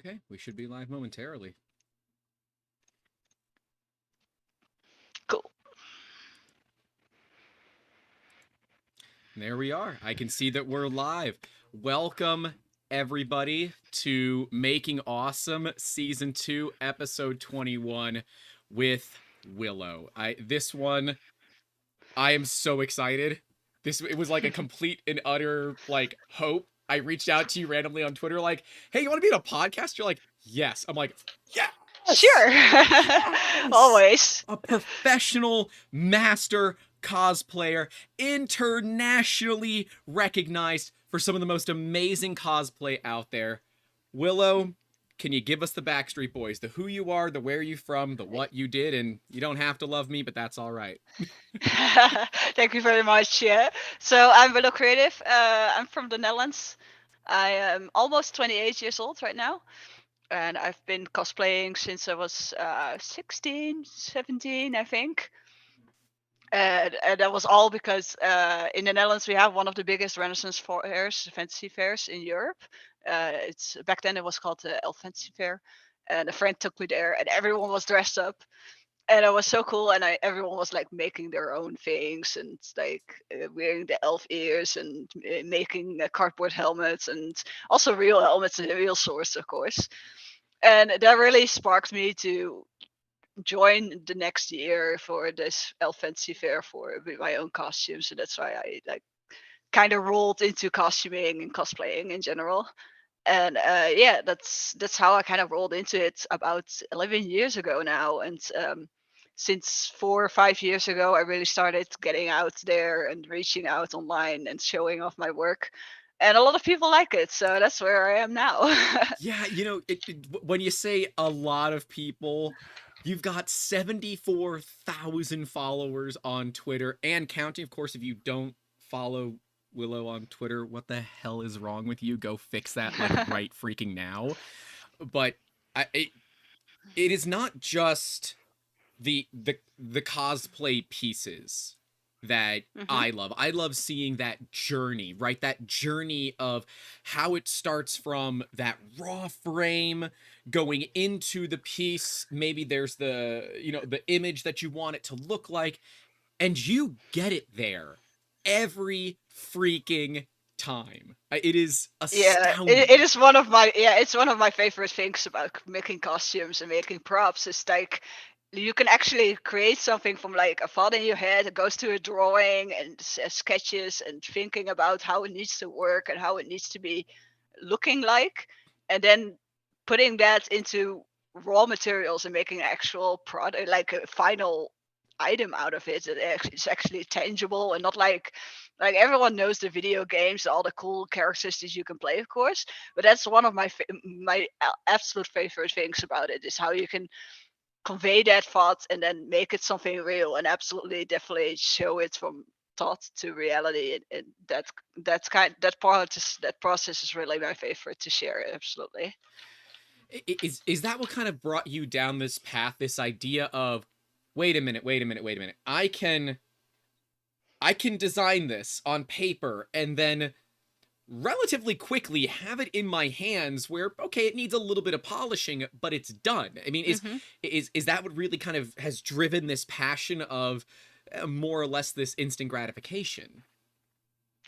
Okay, we should be live momentarily. Cool. There we are. I can see that we're live. Welcome, everybody, to Making Awesome Season 2, Episode 21 with Willow. This one, I am so excited. It was like a complete and utter hope. I reached out to you randomly on Twitter, like, "Hey, you want to be in a podcast?" You're like, "Yes." I'm like, "Yes, Sure. yes." Always. A professional master cosplayer, internationally recognized for some of the most amazing cosplay out there. Willow, can you give us the Backstreet Boys, the who you are, the where you from, the what you did, and you don't have to love me, but that's all right. Thank you very much. Yeah. So I'm Willow Creative. I'm from the Netherlands. I am almost 28 years old right now. And I've been cosplaying since I was 16, 17, I think. And that was all because in the Netherlands we have one of the biggest Renaissance fairs, fantasy fairs in Europe. It's back then it was called the Elf Fantasy Fair, and a friend took me there, and everyone was dressed up, and it was so cool. And everyone was like making their own things, and like wearing the elf ears, and making cardboard helmets, and also real helmets and real swords, of course. And that really sparked me to join the next year for this elf fantasy fair for with my own costumes. So that's why I like kind of rolled into costuming and cosplaying in general. And yeah, that's how I kind of rolled into it about 11 years ago now. And since 4 or 5 years ago, I really started getting out there and reaching out online and showing off my work. And a lot of people like it, so that's where I am now. Yeah, when you say a lot of people, you've got 74,000 followers on Twitter and counting. Of course, if you don't follow Willow on Twitter, what the hell is wrong with you? Go fix that right freaking now. But it is not just the cosplay pieces that Hmm. I love. I love seeing that journey, right? That journey of how it starts from that raw frame going into the piece. Maybe there's the image that you want it to look like, and you get it there every freaking time. It is Yeah, it astounding. is one of my it's one of my favorite things about making costumes and making props. Is like you can actually create something from like a thought in your head. It goes to a drawing and sketches and thinking about how it needs to work and how it needs to be looking like, and then putting that into raw materials and making an actual product, like a final item out of it. It's actually tangible and not like everyone knows the video games, all the cool characters that you can play, of course. But that's one of my absolute favorite things about it is how you can convey that thought and then make it something real and absolutely definitely show it from thought to reality. And that process is really my favorite to share. Absolutely. Is that what kind of brought you down this path, this idea of wait a minute, I can design this on paper and then relatively quickly have it in my hands where, okay, it needs a little bit of polishing, but it's done. I mean, is Hmm. is is that what really kind of has driven this passion of more or less this instant gratification?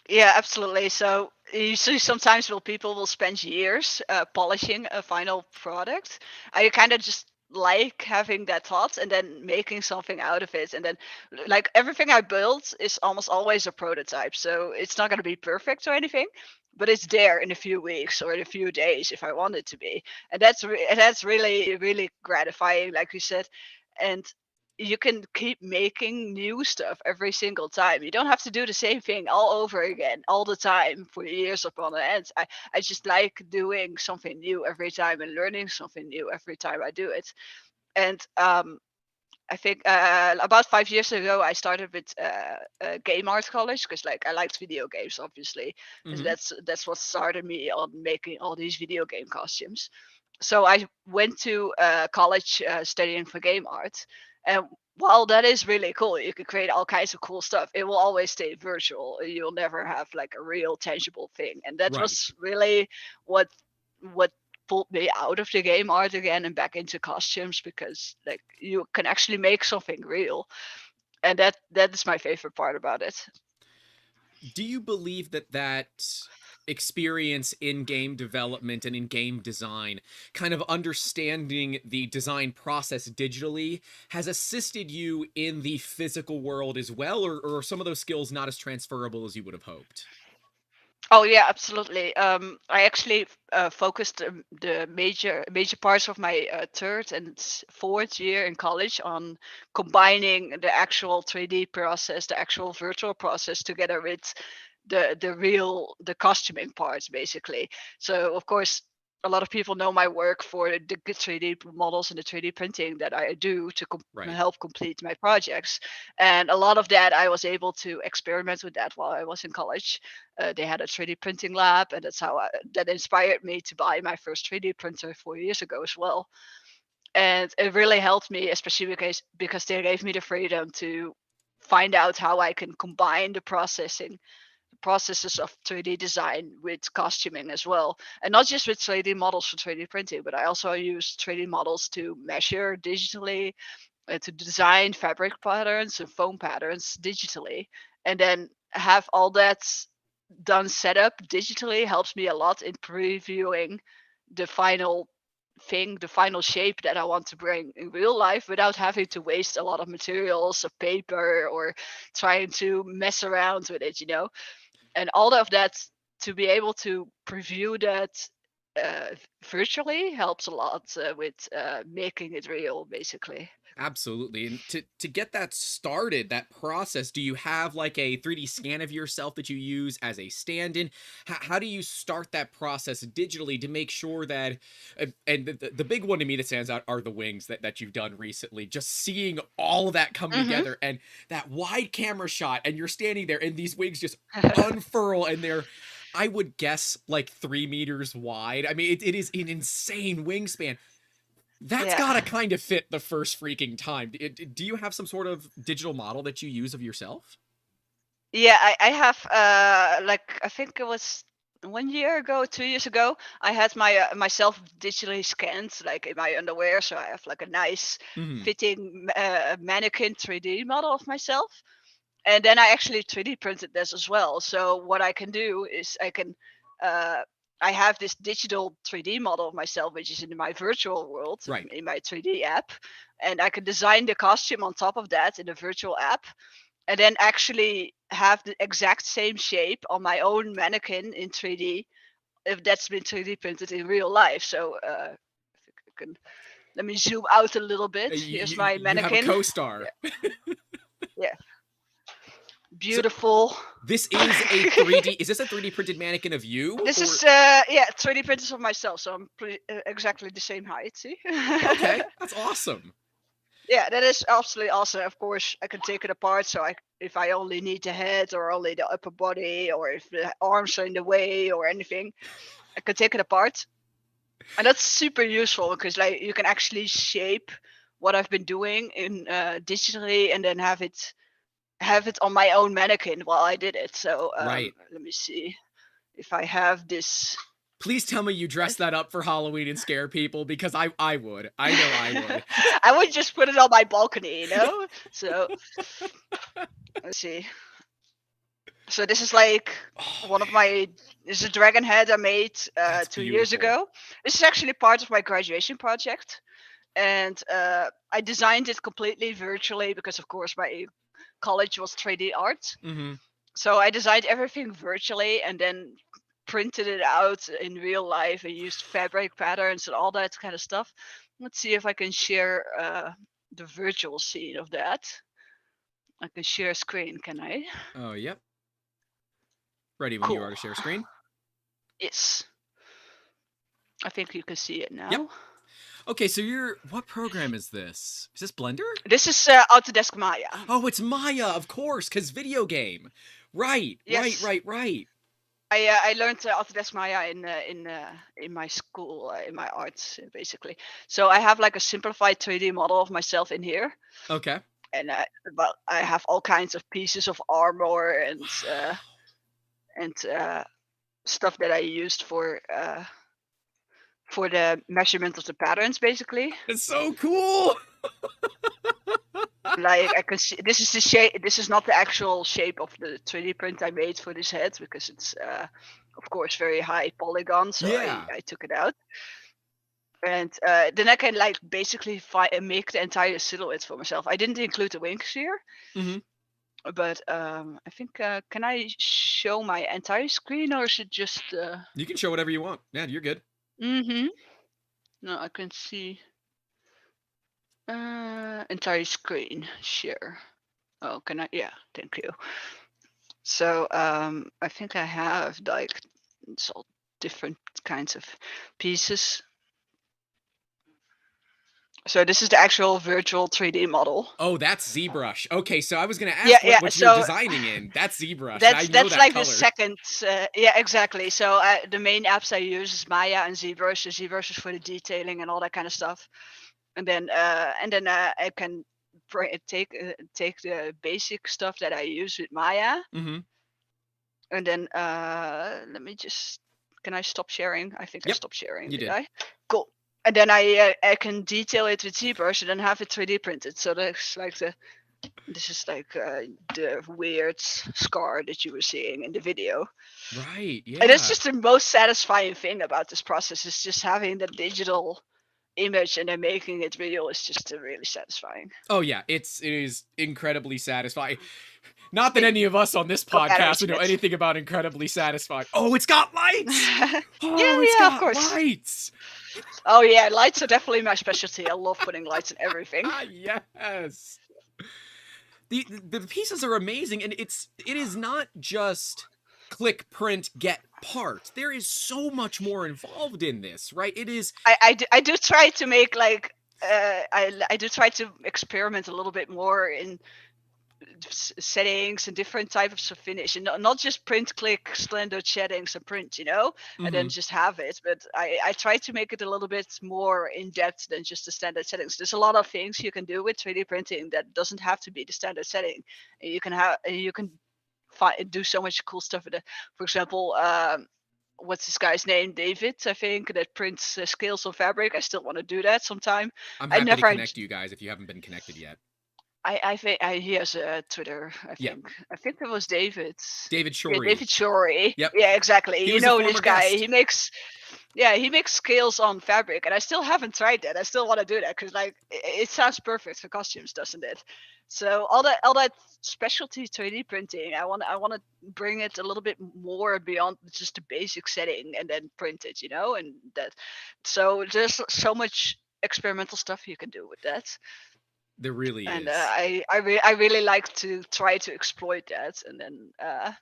Yeah, absolutely. So you see sometimes people will spend years polishing a final product. I kind of just like having that thought and then making something out of it. And then like everything I build is almost always a prototype. So it's not going to be perfect or anything, but it's there in a few weeks or in a few days if I want it to be. And that's really really gratifying, like you said. And you can keep making new stuff every single time. You don't have to do the same thing all over again all the time for years upon end. I just like doing something new every time and learning something new every time I do it. And I think about 5 years ago I started with game art college because like I liked video games obviously, and Mm-hmm. that's what started me on making all these video game costumes. So I went to college studying for game art, and while that is really cool, you can create all kinds of cool stuff. It will always stay virtual. You'll never have like a real tangible thing, and that Right. was really what what pulled me out of the game art again and back into costumes, because like you can actually make something real, and that is my favorite part about it. Do you believe that experience in game development and in game design, kind of understanding the design process digitally, has assisted you in the physical world as well, or are some of those skills not as transferable as you would have hoped? Oh yeah, absolutely. I actually focused the major parts of my third and fourth year in college on combining the actual 3D process, the actual virtual process, together with the costuming parts, basically. So of course, a lot of people know my work for the 3D models and the 3D printing that I do to Right. help complete my projects. And a lot of that I was able to experiment with that while I was in college. They had a 3D printing lab, and that inspired me to buy my first 3D printer 4 years ago as well. And it really helped me, especially because they gave me the freedom to find out how I can combine the processes of 3D design with costuming as well. And not just with 3D models for 3D printing, but I also use 3D models to measure digitally, to design fabric patterns and foam patterns digitally. And then have all that done set up digitally helps me a lot in previewing the final the final shape that I want to bring in real life, without having to waste a lot of materials of paper or trying to mess around with it. And all of that, to be able to preview that uh, virtually, helps a lot with making it real, basically. Absolutely. And to get that started, that process, do you have like a 3D scan of yourself that you use as a stand-in? How do you start that process digitally to make sure that, and the big one to me that stands out are the wings that you've done recently. Just seeing all of that come Hmm. together and that wide camera shot, and you're standing there and these wings just unfurl, and they're, I would guess, like 3 meters wide. I mean, it is an insane wingspan. That's Yeah. gotta kind of fit the first freaking time. Do you have some sort of digital model that you use of yourself? Yeah, I have like, I think it was 1 year ago, 2 years ago, I had myself digitally scanned, like in my underwear. So I have like a nice Hmm. fitting mannequin 3D model of myself. And then I actually 3D printed this as well. So what I can do is uh, I have this digital 3D model of myself, which is in my virtual world, Right. in my 3D app, and I can design the costume on top of that in the virtual app, and then actually have the exact same shape on my own mannequin in 3D, if that's been 3D printed in real life. So if you can, let me zoom out a little bit. Here's my You have a mannequin. co-star. Yeah, yeah, So beautiful. this is a 3D. Is this a 3D printed mannequin of you, This or is yeah, 3D printed of myself, so I'm exactly the same height. See? okay? That's awesome. Yeah, that is absolutely awesome. Of course, I can take it apart. So if I only need the head or only the upper body, or if the arms are in the way or anything, I can take it apart, and that's super useful because like you can actually shape what I've been doing in digitally, and then have it on my own mannequin while I did it. So Right. let me see if I have this. Please tell me you dress that up for Halloween and scare people, because I would. I know I would. I would just put it on my balcony. So let's see. So this is like Oh one of man, my. This is a dragon head I made that's 2 years beautiful. ago. This is actually part of my graduation project, and I designed it completely virtually because, of course, my college was 3D art. Hmm. So I designed everything virtually and then printed it out in real life and used fabric patterns and all that kind of stuff. Let's see if I can share the virtual scene of that. I can share screen, can I? Oh yep. Ready when you are Cool. to share screen. Yes. I think you can see it Yep. now. Okay, so you're, what program is this? Is this Blender? This is Autodesk Maya. Oh, it's Maya, of course, because video game. Right, right, Yes. right, right. I learned Autodesk Maya in my school, in my arts, basically. So I have like a simplified 3D model of myself in here, Okay. and but I have all kinds of pieces of armor and stuff that I used for for the measurement of the patterns, basically. It's so cool. Like I can see, this is the shape. This is not the actual shape of the 3D print I made for this head because it's, of course, very high polygon. So Yeah. I took it out, and then I can like basically make the entire silhouette for myself. I didn't include the wings here, Mm-hmm. but I think can I show my entire screen or is it just? You can show whatever you want. Yeah, you're good. Mm-hmm. No, I can see entire screen share. Oh, can I? Yeah, thank you. So I think I have like it's all different kinds of pieces. So this is the actual virtual 3D model. Oh, that's ZBrush. Okay, so I was gonna Yeah, ask yeah. what you're So designing in. That's ZBrush. I know that's that like the color. second. Yeah, exactly. So the main apps I use is Maya and ZBrush. So ZBrush is for the detailing and all that kind of stuff. And then I can take the basic stuff that I use with Maya. Mm-hmm. And then let me just. Can I stop sharing? I think I Yep, stopped sharing. you Did did. I? Cool. And then I can detail it with ZBrush and then have it 3D printed. So that's like this is like the weird scar that you were seeing in the video. Right. And that's Yeah. just the most satisfying thing about this process is just having the digital image and then making it real is just really satifying. Oh yeah, it is incredibly satisfying. Not that any of us on this Got batteries podcast would in know it. anything about incredibly satisfying. Oh, it's got lights. Oh, it's Yeah, of got course. lights. Oh yeah, lights are definitely my specialty. I love putting lights in everything. Ah, yes. The pieces are amazing, and it is not just click, print, get part. There is so much more involved in this, right? It is. I do try to make like I do try to experiment a little bit more in settings and different types of finish, and not just print, click, standard settings and print, and then just have it. But I try to make it a little bit more in depth than just the standard settings. There's a lot of things you can do with 3D printing that doesn't have to be the standard setting. You can do so much cool stuff with it. For example, what's this guy's name? David, I think, that prints scales on fabric. I still want to do that sometime. I'm I happy to never connect you guys if you haven't been connected yet. I think he has a Twitter. Yeah. I think it was David. David Shorey. Yeah, David Shorey. Yep. Yeah, exactly. He You was a know former this guy. guest. He makes scales on fabric, and I still haven't tried that. I still want to do that because like it sounds perfect for costumes, doesn't it? So all that specialty 3D printing, I want to bring it a little bit more beyond just the basic setting and then print it, and that. So there's so much experimental stuff you can do with that. There really And is. I really like to try to exploit that and then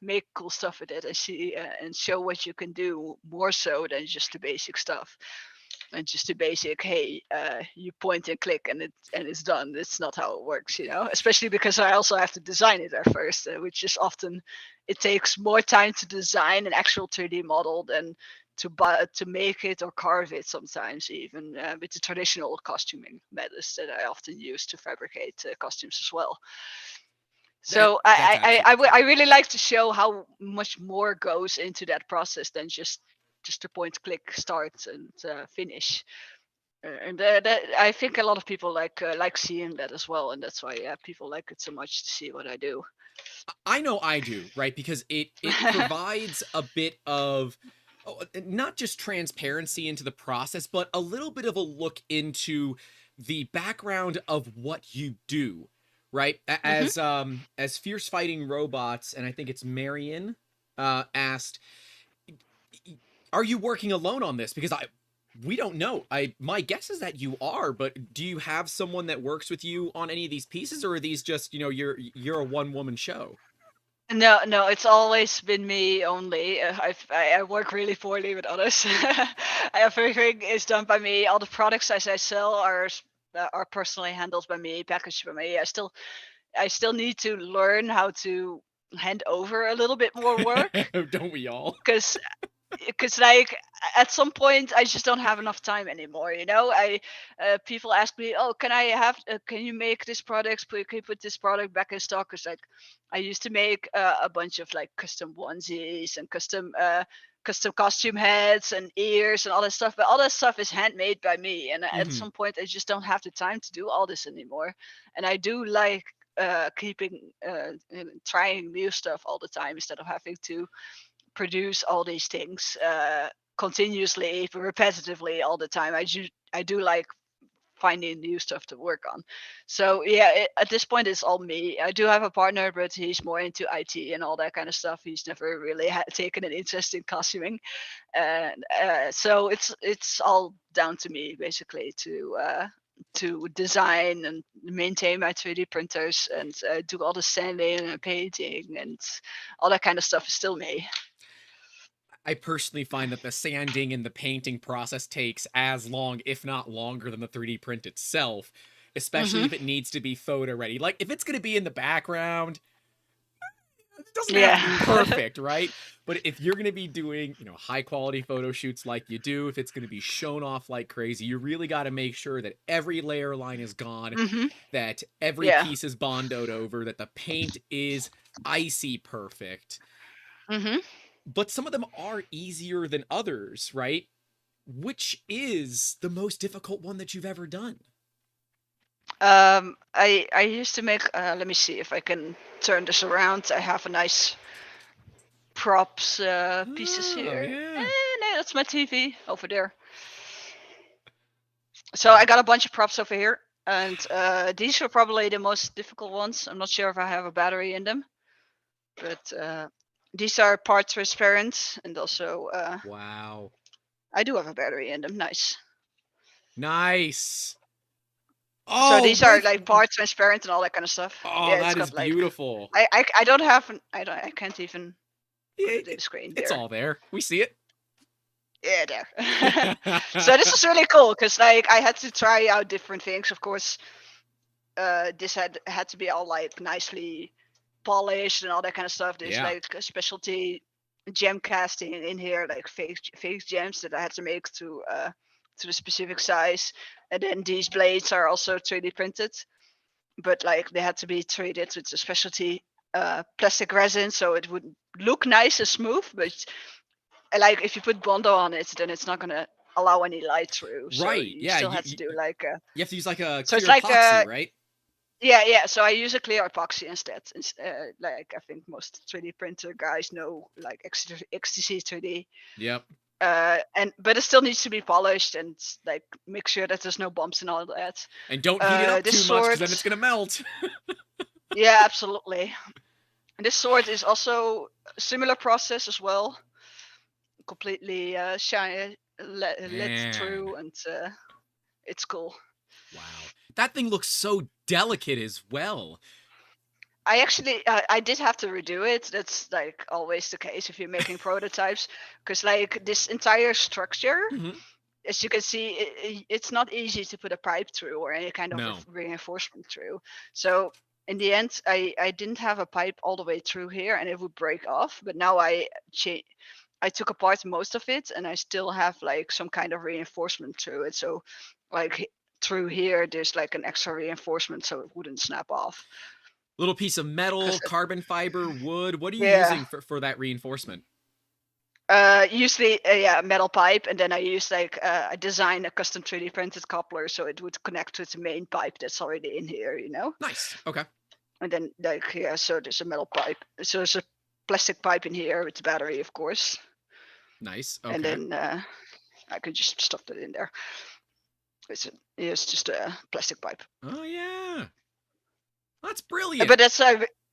make cool stuff with it and see and show what you can do more so than just the basic stuff and just the basic hey you point and click and it's done. That's not how it works, especially because I also have to design it at first, which is often it takes more time to design an actual 3D model than to make it or carve it sometimes, even with the traditional costuming methods that I often use to fabricate costumes as well. So I really like to show how much more goes into that process than just a point, click, start, and finish. And that I think a lot of people like seeing that as well, and that's why people like it so much to see what I do. I know I do, right? Because it provides a bit of not just transparency into the process, but a little bit of a look into the background of what you do, right? As Fierce Fighting Robots, and I think it's Marion, asked, are you working alone on this? Because we don't know. My guess is that you are, but do you have someone that works with you on any of these pieces, or are these just, you're a one-woman show? No, it's always been me only. I work really poorly with others. Everything is done by me. All the products I sell are personally handled by me, packaged by me. I still need to learn how to hand over a little bit more work. Don't we all? Because like at some point I just don't have enough time anymore. People ask me, oh, can you make this product, can you put this product back in stock? Because like I used to make a bunch of like custom onesies and custom custom costume heads and ears and all that stuff, but all that stuff is handmade by me. And at Mhm. some point, I just don't have the time to do all this anymore. And I do like keeping trying new stuff all the time instead of having to produce all these things continuously, repetitively all the time. I do like finding new stuff to work on. So yeah, at this point it's all me. I do have a partner, but he's more into IT and all that kind of stuff. He's never really taken an interest in costuming, and so it's all down to me basically to design and maintain my 3D printers and do all the sanding and painting and all that kind of stuff is still me. I personally find that the sanding and the painting process takes as long, if not longer, than the 3D print itself, especially Hmm. if it needs to be photo ready. Like, if it's going to be in the background, it doesn't have to be Yeah. perfect, right? But if you're going to be doing, high quality photo shoots like you do, if it's going to be shown off like crazy, you really got to make sure that every layer line is gone, Hmm. that every Yeah. piece is bondoed over, that the paint is icy perfect. Hmm. But some of them are easier than others, right? Which is the most difficult one that you've ever done? I used to make. Let me see if I can turn this around. I have a nice props pieces Oh, here. yeah. No, that's my TV over there. So I got a bunch of props over here, and these are probably the most difficult ones. I'm not sure if I have a battery in them, but these are part transparent, and also Wow. I do have a battery in them. Nice. Nice. So Oh, these are with like part transparent and all that kind of stuff. Oh, Yeah, it's that is got like beautiful. I don't have I can't even put it in It, the screen it's there. all there. We see it. Yeah, there. So this is really cool because like I had to try out different things. Of course, this had to be all like nicely polished and all that kind of stuff. There's Yeah. like a specialty gem casting in here, like fake gems that I had to make to the specific size. And then these blades are also 3D printed, but like they had to be treated with a specialty plastic resin so it would look nice and smooth, but like if you put Bondo on it, then it's not gonna allow any light through. So Right. you Yeah, still you, had to you do like you have to use like a so it's clear like epoxy, right? yeah. So I use a clear epoxy instead. Like I think most 3D printer guys know like XTC 3D. Yep. And but it still needs to be polished and like make sure that there's no bumps and all that. And don't heat it up This too much because sword, then it's going to melt. yeah, absolutely. And this sword is also a similar process as well. Completely shine lit Man. through, and it's cool. Wow. That thing looks so delicate as well. I actually I did have to redo it. That's like always the case if you're making prototypes, because like this entire structure, Mhm. as you can see, it's not easy to put a pipe through or any kind of No. reinforcement through. So in the end, I didn't have a pipe all the way through here, and it would break off. But now I took apart most of it, and I still have like some kind of reinforcement through it. So like through here, there's like an extra reinforcement so it wouldn't snap off. Little piece of metal, Because carbon fiber, wood. What are you yeah, using for that reinforcement? usually yeah, metal pipe, and then I use like I designed a custom 3D printed coupler so it would connect with the main pipe that's already in here, you know. Nice. Okay. And then like yeah, so there's a metal pipe, so there's a plastic pipe in here with the battery, of course, Nice. and Okay. then I could just stuff that in there. It's just a plastic pipe. Oh, yeah. That's But brilliant.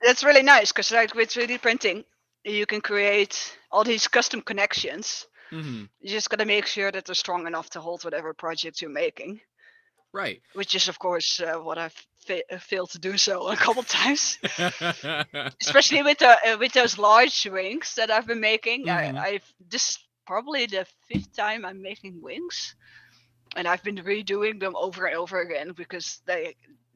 that's really nice because like with 3D printing, you can create all these custom connections. Mhm. You just gotta make sure that they're strong enough to hold whatever project you're making. Right. Which is of course what I've failed to do so a couple times, especially with those large wings that I've been making. Mhm. I've this is probably the 5th time I'm making wings, and I've been redoing them over and over again because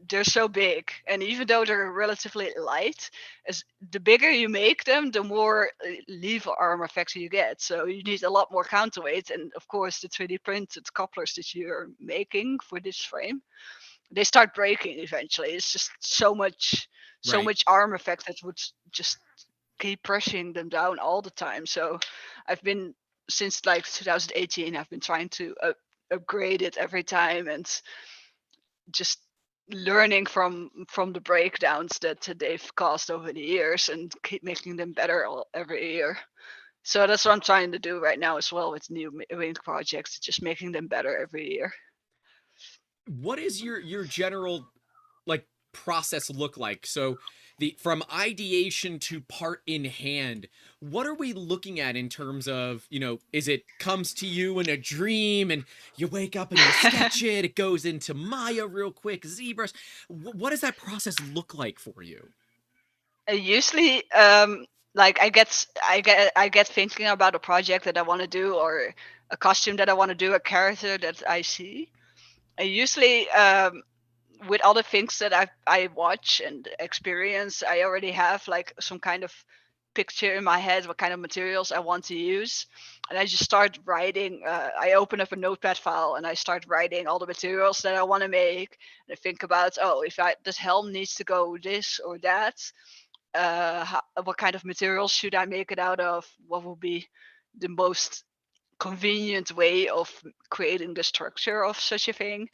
they're so big, and even though they're relatively light, as the bigger you make them, the more lever arm effects you get. So you need a lot more counterweight, and of course the 3D printed couplers that you're making for this frame, they start breaking eventually. It's just so Right. much arm effect that would just keep pressing them down all the time. So I've been since like 2018, I've been trying to upgrade it every time, and just learning from the breakdowns that they've caused over the years and keep making them better every year. So that's what I'm trying to do right now as well with new wing projects, just making them better every year. What is your general like process look like? So the from ideation to part in hand, what are we looking at in terms of, is it comes to you in a dream and you wake up and you sketch it, it goes into Maya real quick, ZBrush. What does that process look like for you? Usually, like I get thinking about a project that I want to do, or a costume that I want to do, a character that I see. I usually, with all the things that I watch and experience, I already have like some kind of picture in my head what kind of materials I want to use, and I just start writing. I open up a notepad file and I start writing all the materials that I want to make. And I think about, oh, if this helm needs to go this or that, what kind of materials should I make it out of? What will be the most convenient way of creating the structure of such a thing?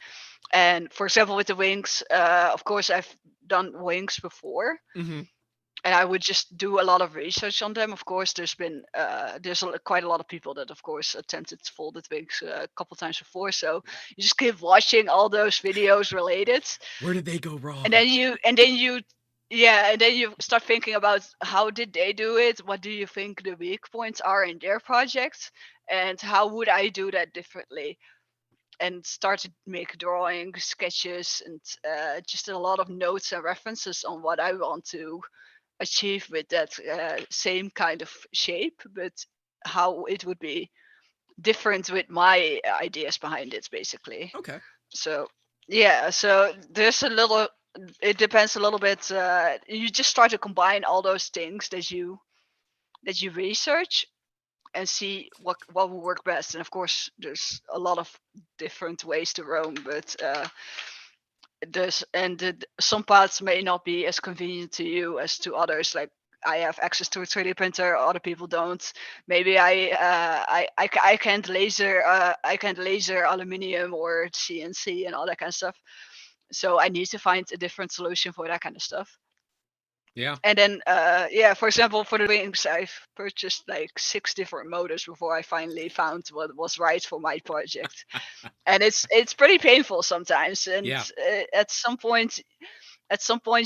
And for example, with the wings, of course, I've done wings before, Mm-hmm. and I would just do a lot of research on them. Of course, there's quite a lot of people that, of course, attempted folded wings a couple times before. So you just keep watching all those videos related, Where did they go and wrong? then you yeah, and then you start thinking about how did they do it, what do you think the weak points are in their project, and how would I do that differently, and start to make drawings, sketches, and just a lot of notes and references on what I want to achieve with that same kind of shape, but how it would be different with my ideas behind it, basically. Okay. So yeah, so there's a little. It depends a little bit. You just try to combine all those things that you research and see what will work best. And of course, there's a lot of different ways to roam, but some parts may not be as convenient to you as to others. Like I have access to a 3D printer, other people don't. Maybe I can't laser aluminium or CNC and all that kind of stuff. So I need to find a different solution for that kind of stuff. Yeah. And then yeah, for example, for the wings, I've purchased like 6 different motors before I finally found what was right for my project. And it's pretty painful sometimes, and Yeah. at some point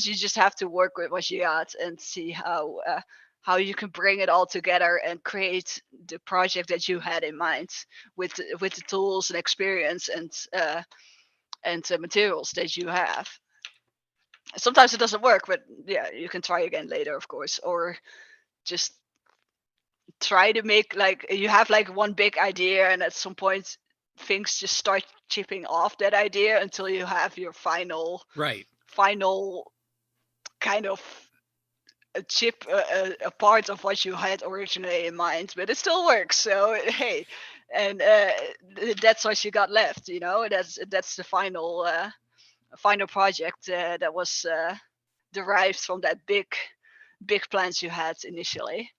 you just have to work with what you got and see how you can bring it all together and create the project that you had in mind with the tools and experience and materials that you have. Sometimes it doesn't work, but yeah, you can try again later, of course, or just try to make, like, you have like one big idea, and at some point things just start chipping off that idea until you have your Right. final kind of a part of what you had originally in mind, but it still works. So hey, and that's what you got left. That's the final project that was derived from that big plans you had initially.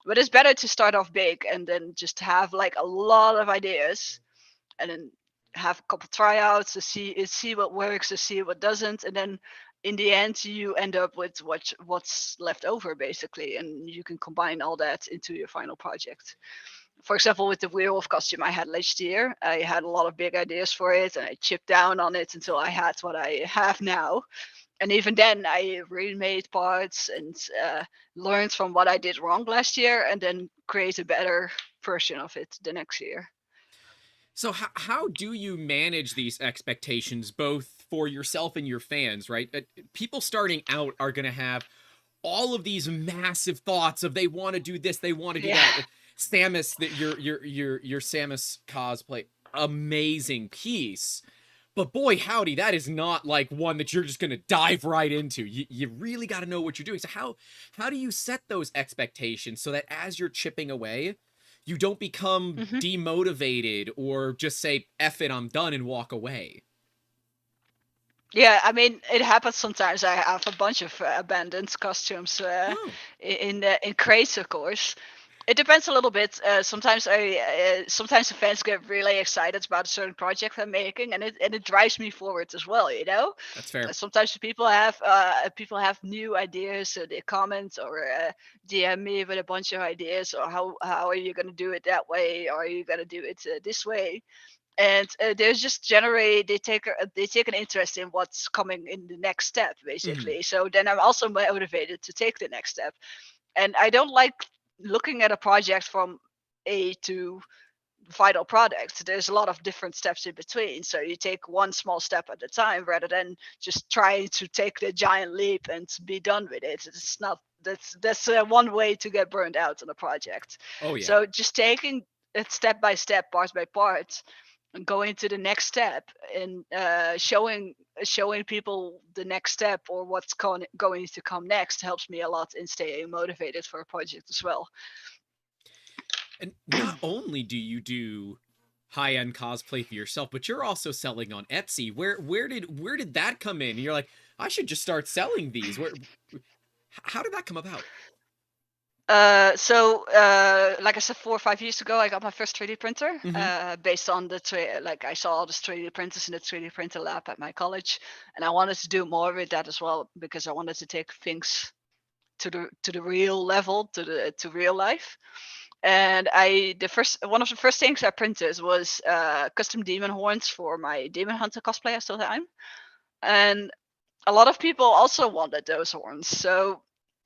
But it's better to start off big and then just have like a lot of ideas, and then have a couple tryouts to see what works, to see what doesn't, and then in the end you end up with what's left over, basically, and you can combine all that into your final project. For example, with the werewolf costume I had last year, I had a lot of big ideas for it, and I chipped down on it until I had what I have now. And even then, I remade parts and learned from what I did wrong last year, and then create a better version of it the next year. So how do you manage these expectations both for yourself and your fans, right? People starting out are going to have all of these massive thoughts of they want to do this, they want to do Yeah. that. Samus, your Samus cosplay, amazing piece. But boy, howdy, that is not like one that you're just going to dive right into. You really got to know what you're doing. So how do you set those expectations so that as you're chipping away, you don't become hmm demotivated or just say, F it, I'm done, and walk away? Yeah, I mean, it happens sometimes. I have a bunch of abandoned costumes Oh, in crates, of course, It depends a little bit. Sometimes sometimes the fans get really excited about a certain project I'm making, and it drives me forward as well. You know, That's fair. sometimes people have new ideas, so they comment or DM me with a bunch of ideas, or how are you gonna do it that way, or are you gonna do it this way? And there's just generate they take an interest in what's coming in the next step, basically. So then I'm also motivated to take the next step. And I don't like looking at a project from A to final product. There's a lot of different steps in between. So you take one small step at a time rather than just trying to take the giant leap and be done with it. It's not that's one way to get burned out on a project. Oh yeah. So just taking it step by step, part by part, and going to the next step and showing people the next step or what's going to come next helps me a lot in staying motivated for a project as well. And not only do you do high-end cosplay for yourself, but you're also selling on Etsy. Where did that come in? And you're like, I should just start selling these. How did that come about? Like I said, 4 or 5 years ago, I got my first 3D printer based on like I saw all the 3D printers in the 3D printer lab at my college, and I wanted to do more with that as well because I wanted to take things to the real level, to real life. And one of the first things I printed was custom demon horns for my demon hunter cosplay I still have, and a lot of people also wanted those horns, so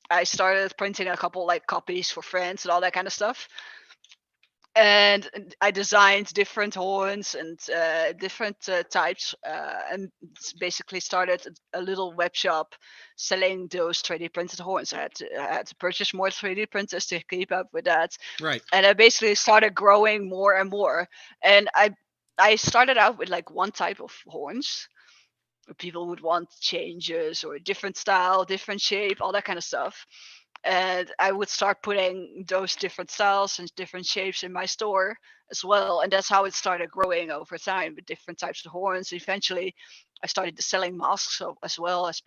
I started printing a couple like copies for friends and all that kind of stuff. And I designed different horns and different types, and basically started a little web shop selling those 3D printed horns. I had to purchase more 3D printers to keep up with that. Right. And I basically started growing more and more. And I started out with like one type of horns. People would want changes or different style, different shape, all that kind of stuff. And I would start putting those different styles and different shapes in my store as well. And that's how it started growing over time with different types of horns. Eventually, I started selling masks as well as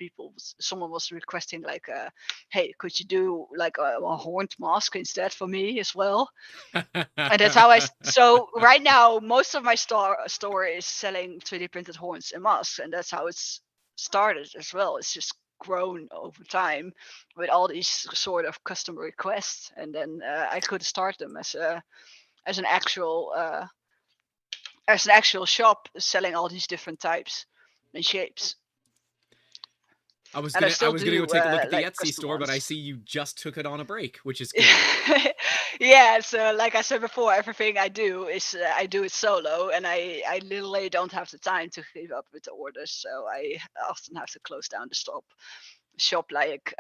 someone was requesting like, hey, could you do like a horned mask instead for me as well? And that's how so right now, most of my store is selling 3D printed horns and masks. And that's how it's started as well. It's just grown over time with all these sort of customer requests, and then I could start them as an actual shop selling all these different types and shapes. I was gonna go take a look at the like Etsy store, but I ones. see you just took it on a break, which is good. Yeah, so like I said before, everything I do is I do it solo, and I literally don't have the time to keep up with the orders, so I often have to close down the shop like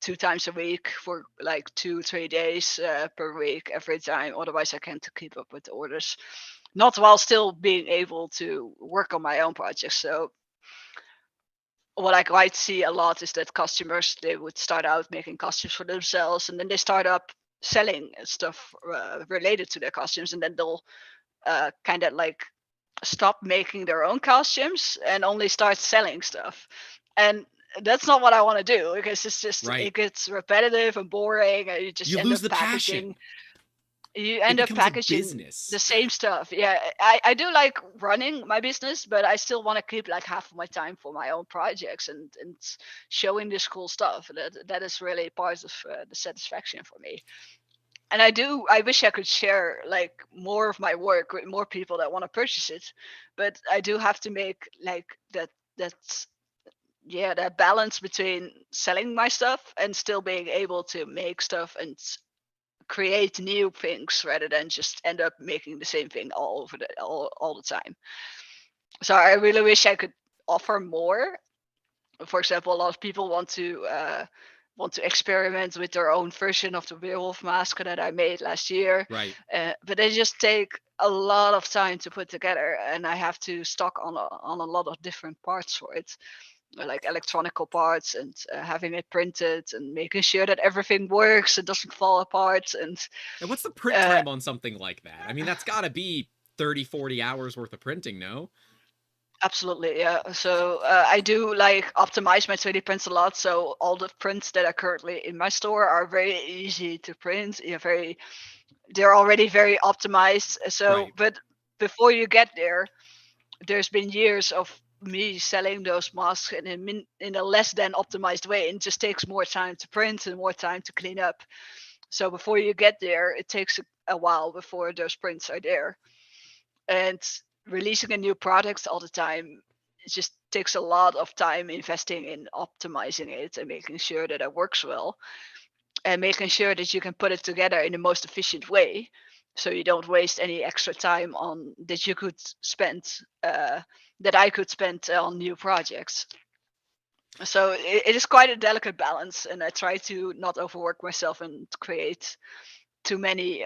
2 times a week for like 2-3 days per week every time. Otherwise, I can't keep up with the orders. Not while still being able to work on my own projects. So what I quite see a lot is that customers, they would start out making costumes for themselves, and then they start up selling stuff related to their costumes, and then they'll kind of like stop making their own costumes and only start selling stuff. And that's not what I want to do, because it's just Right. it gets repetitive and boring, and you just You end lose up the packaging. passion. You It end up becomes a packaging the business. same stuff. Yeah, I do like running my business, but I still want to keep like half of my time for my own projects and showing this cool stuff. That is really part of the satisfaction for me. And I wish I could share like more of my work with more people that want to purchase it, but I do have to make like that's yeah, that balance between selling my stuff and still being able to make stuff and create new things rather than just end up making the same thing all the time. So I really wish I could offer more. For example, a lot of people want to experiment with their own version of the werewolf mask that I made last year, Right. but they just take a lot of time to put together, and I have to stock on a lot of different parts for it, like electronical parts, and having it printed and making sure that everything works and doesn't fall apart. And And what's the print uh, time on something like that? I mean, that's got to be 30, 40 hours worth of printing, no? Absolutely, yeah. So I do like optimize my 3D prints a lot. So all the prints that are currently in my store are very easy to print. Yeah, they're already very optimized. So, Right. but before you get there, there's been years of me selling those masks in a less than optimized way, and it just takes more time to print and more time to clean up. So before you get there, it takes a while before those prints are there. And releasing a new product all the time, it just takes a lot of time investing in optimizing it and making sure that it works well, and making sure that you can put it together in the most efficient way, so you don't waste any extra time on that you could spend that I could spend on new projects. So it is quite a delicate balance, and I try to not overwork myself and create too many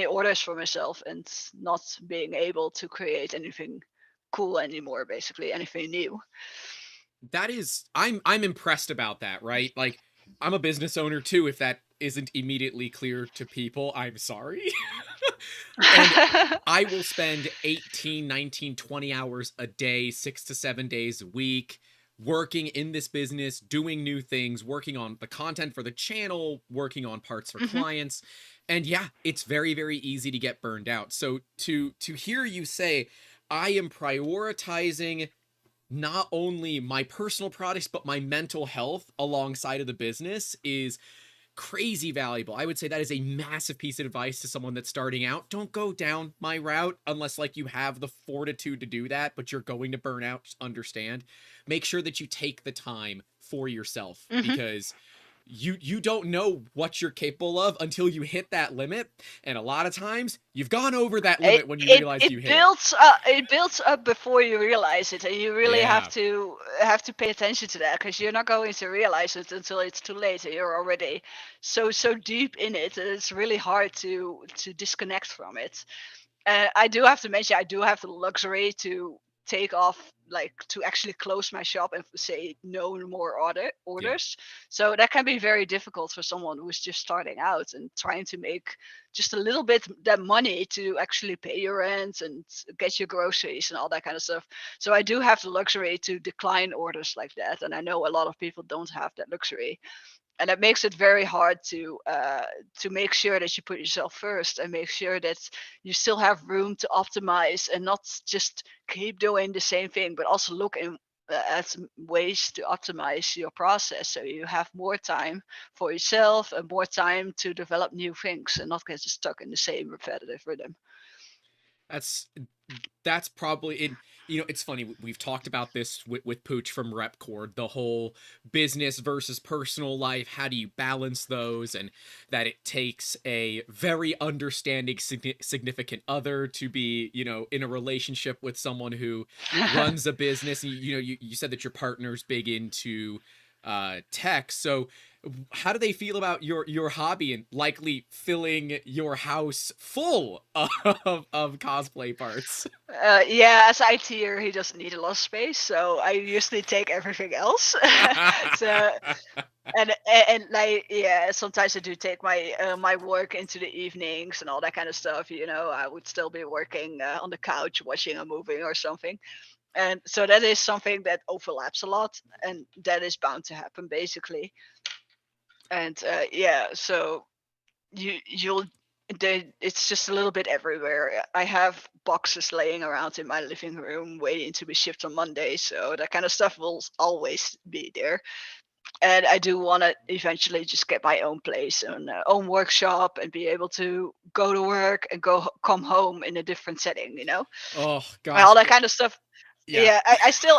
orders for myself, and not being able to create anything cool anymore, basically anything new. That is, I'm impressed about that, right? Like, I'm a business owner too, if that isn't immediately clear to people, I'm sorry. And I will spend 18, 19, 20 hours a day, 6 to 7 days a week working in this business, doing new things, working on the content for the channel, working on parts for Mhm. clients. And yeah, it's very very easy to get burned out. So to hear you say I am prioritizing not only my personal products but my mental health alongside of the business is crazy valuable. I would say that is a massive piece of advice to someone that's starting out. Don't go down my route unless like you have the fortitude to do that, but you're going to burn out. Just understand. Make sure that you take the time for yourself, Mhm. because you don't know what you're capable of until you hit that limit, and a lot of times you've gone over that it limit when you it realize it you hit it. builds up, it builds up before you realize it, and you really Yeah. have to pay attention to that, because you're not going to realize it until it's too late, and you're already so deep in it that it's really hard to disconnect from it. I do have to mention, I do have the luxury to take off, like to actually close my shop and say no more Yeah. orders. So that can be very difficult for someone who's just starting out and trying to make just a little bit that money to actually pay your rent and get your groceries and all that kind of stuff. So I do have the luxury to decline orders like that, and I know a lot of people don't have that luxury, and it makes it very hard to make sure that you put yourself first and make sure that you still have room to optimize and not just keep doing the same thing, but also look at ways to optimize your process, so you have more time for yourself and more time to develop new things and not get stuck in the same repetitive rhythm. That's that's probably it. You know, it's funny. We've talked about this with Pooch from Repcord, the whole business versus personal life. How do you balance those? And that it takes a very understanding significant other to be, you know, in a relationship with someone who runs a business. And you said that your partner's big into tech. So how do they feel about your hobby and likely filling your house full of cosplay parts? Yeah, as ITer, he doesn't need a lot of space, so I usually take everything else. So and like, yeah, sometimes I do take my work into the evenings and all that kind of stuff. I would still be working on the couch watching a movie or something, and so that is something that overlaps a lot, and that is bound to happen basically. And yeah, so you'll it's just a little bit everywhere. I have boxes laying around in my living room waiting to be shipped on Monday, so that kind of stuff will always be there. And I do want to eventually just get my own place and own workshop and be able to go to work and come home in a different setting, Oh and all gosh, that kind of stuff. yeah. Yeah, I still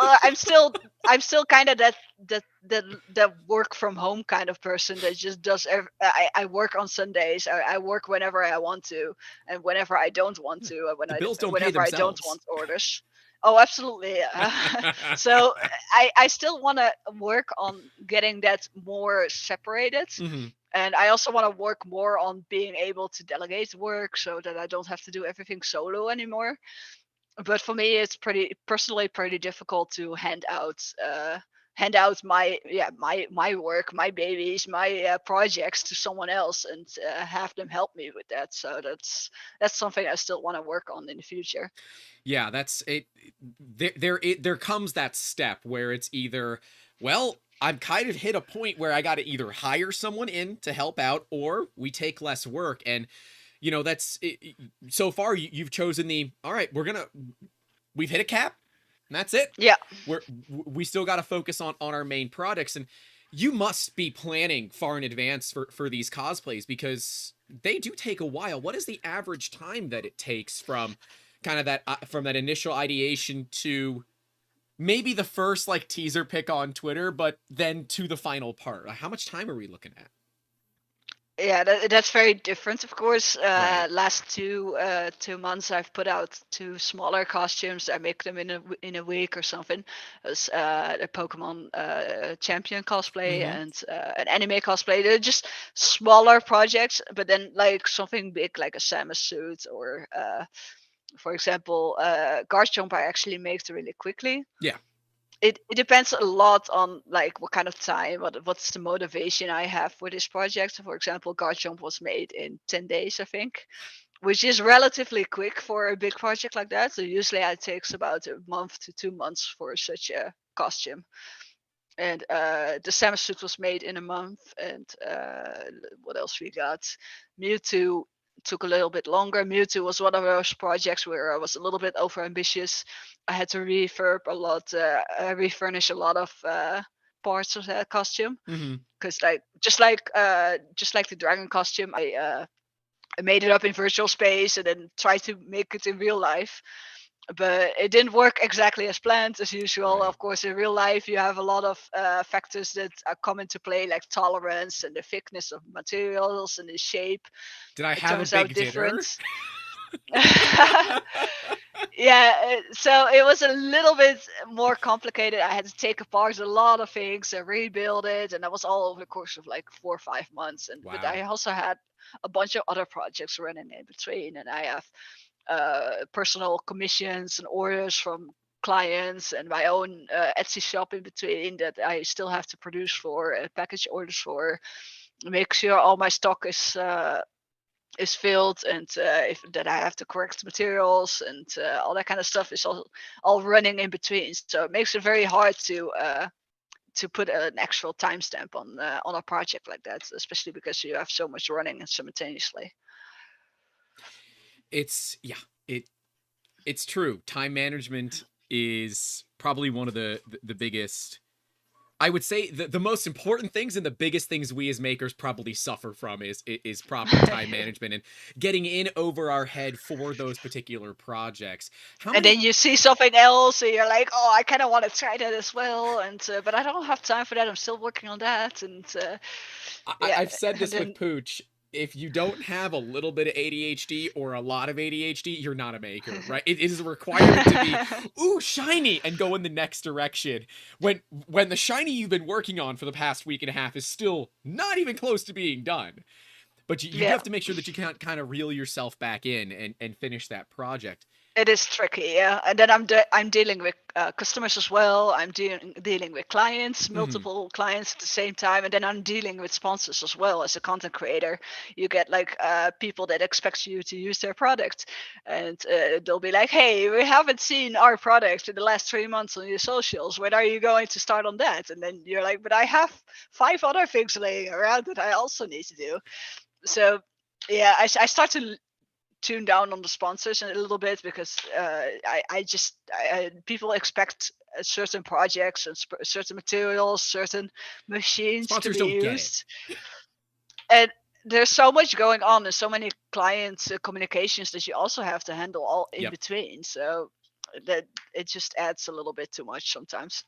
I'm still kind of that work from home kind of person that just I work on Sundays. I work whenever I want to, and whenever I don't want to, The bills don't pay whenever I don't themselves. want orders. Oh, absolutely. So I still want to work on getting that more separated. Hmm. And I also want to work more on being able to delegate work so that I don't have to do everything solo anymore. But for me, it's pretty difficult to hand out hand out my work, my babies, my projects to someone else, and have them help me with that. So that's something I still want to work on in the future. Yeah, that's it. There comes that step where it's either, well, I'm kind of hit a point where I got to either hire someone in to help out, or we take less work. And that's it. So far you've chosen the, all right, we've hit a cap, and that's it. Yeah. We still got to focus on our main products. And you must be planning far in advance for these cosplays, because they do take a while. What is the average time that it takes from kind of that initial ideation to maybe the first like teaser pic on Twitter, but then to the final part? How much time are we looking at? Yeah, that's very different, of course. Right. Last 2 months, I've put out 2 smaller costumes. I make them in a week or something. As a Pokemon champion cosplay Mm-hmm. and an anime cosplay. They're just smaller projects, but then like something big, like a Samus suit, or for example, guard jump, I actually make really quickly. Yeah. It depends a lot on like what kind of time, what's the motivation I have for this project. For example, guard jump was made in 10 days, I think, which is relatively quick for a big project like that. So usually it takes about a month to 2 months for such a costume. And the Samus suit was made in a month. And what else we got? Mewtwo took a little bit longer. Mewtwo was one of those projects where I was a little bit over ambitious. I had to refurb a lot, refurnish a lot of parts of that costume, Mm-hmm. because like just like the dragon costume, I made it up in virtual space and then tried to make it in real life, but it didn't work exactly as planned, as usual. Right. Of course, in real life, you have a lot of factors that come into play, like tolerance and the thickness of materials and the shape. Did I It have a turns out big dinner? different. Yeah, so it was a little bit more complicated. I had to take apart a lot of things and rebuild it, and that was all over the course of like 4 or 5 months. And but Wow. I also had a bunch of other projects running in between, and I have personal commissions and orders from clients, and my own Etsy shop in between that I still have to produce for, package orders for, make sure all my stock is filled, and if that I have the correct materials, and all that kind of stuff is all running in between. So it makes it very hard to put an actual timestamp on a project like that, especially because you have so much running simultaneously. Yeah, it's true. Time management is probably one of the biggest, I would say, the most important things, and the biggest things we as makers probably suffer from is proper time management and getting in over our head for those particular projects. How And many then you see something else, and you're like, "Oh, I kind of want to try that as well," and but I don't have time for that. I'm still working on that, and yeah, I've said and this with then Pooch. If you don't have a little bit of ADHD or a lot of ADHD, you're not a maker, right? It is a requirement to be, ooh, shiny, and go in the next direction. When the shiny you've been working on for the past week and a half is still not even close to being done. But you yeah. have to make sure that you can kind of reel yourself back in and finish that project. It is tricky, yeah. And then I'm dealing with customers as well. I'm dealing with clients, Mm-hmm. multiple clients at the same time, and then I'm dealing with sponsors as well. As a content creator, you get like people that expect you to use their product, and they'll be like, "Hey, we haven't seen our product in the last 3 months on your socials. When are you going to start on that?" And then you're like, "But I have 5 other things laying around that I also need to do." So yeah, I start to tune down on the sponsors a little bit, because people expect certain projects and certain materials, certain machines to Sponsors be don't get it. used, and there's so much going on and so many client communications that you also have to handle all in Yep. between. So that it just adds a little bit too much sometimes.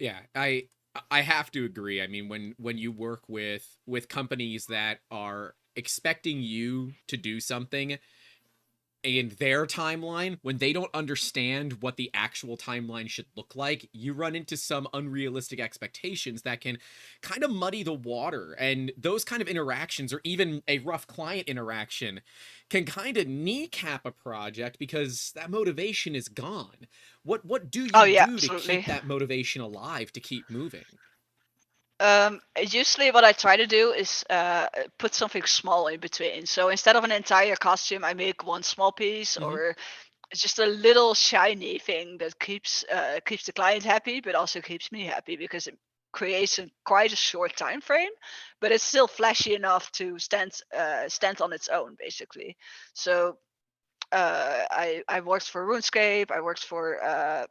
Yeah, I have to agree. I mean, when you work with companies that are expecting you to do something, in their timeline, when they don't understand what the actual timeline should look like, you run into some unrealistic expectations that can kind of muddy the water. And those kind of interactions, or even a rough client interaction, can kind of kneecap a project because that motivation is gone. What do Oh you yeah, do to absolutely. keep that motivation alive, to keep moving? Usually what I try to do is put something small in between. So instead of an entire costume, I make one small piece, Mm-hmm. or it's just a little shiny thing that keeps the client happy, but also keeps me happy because it creates quite a short time frame, but it's still flashy enough to stand on its own, basically. So I worked for RuneScape. I worked for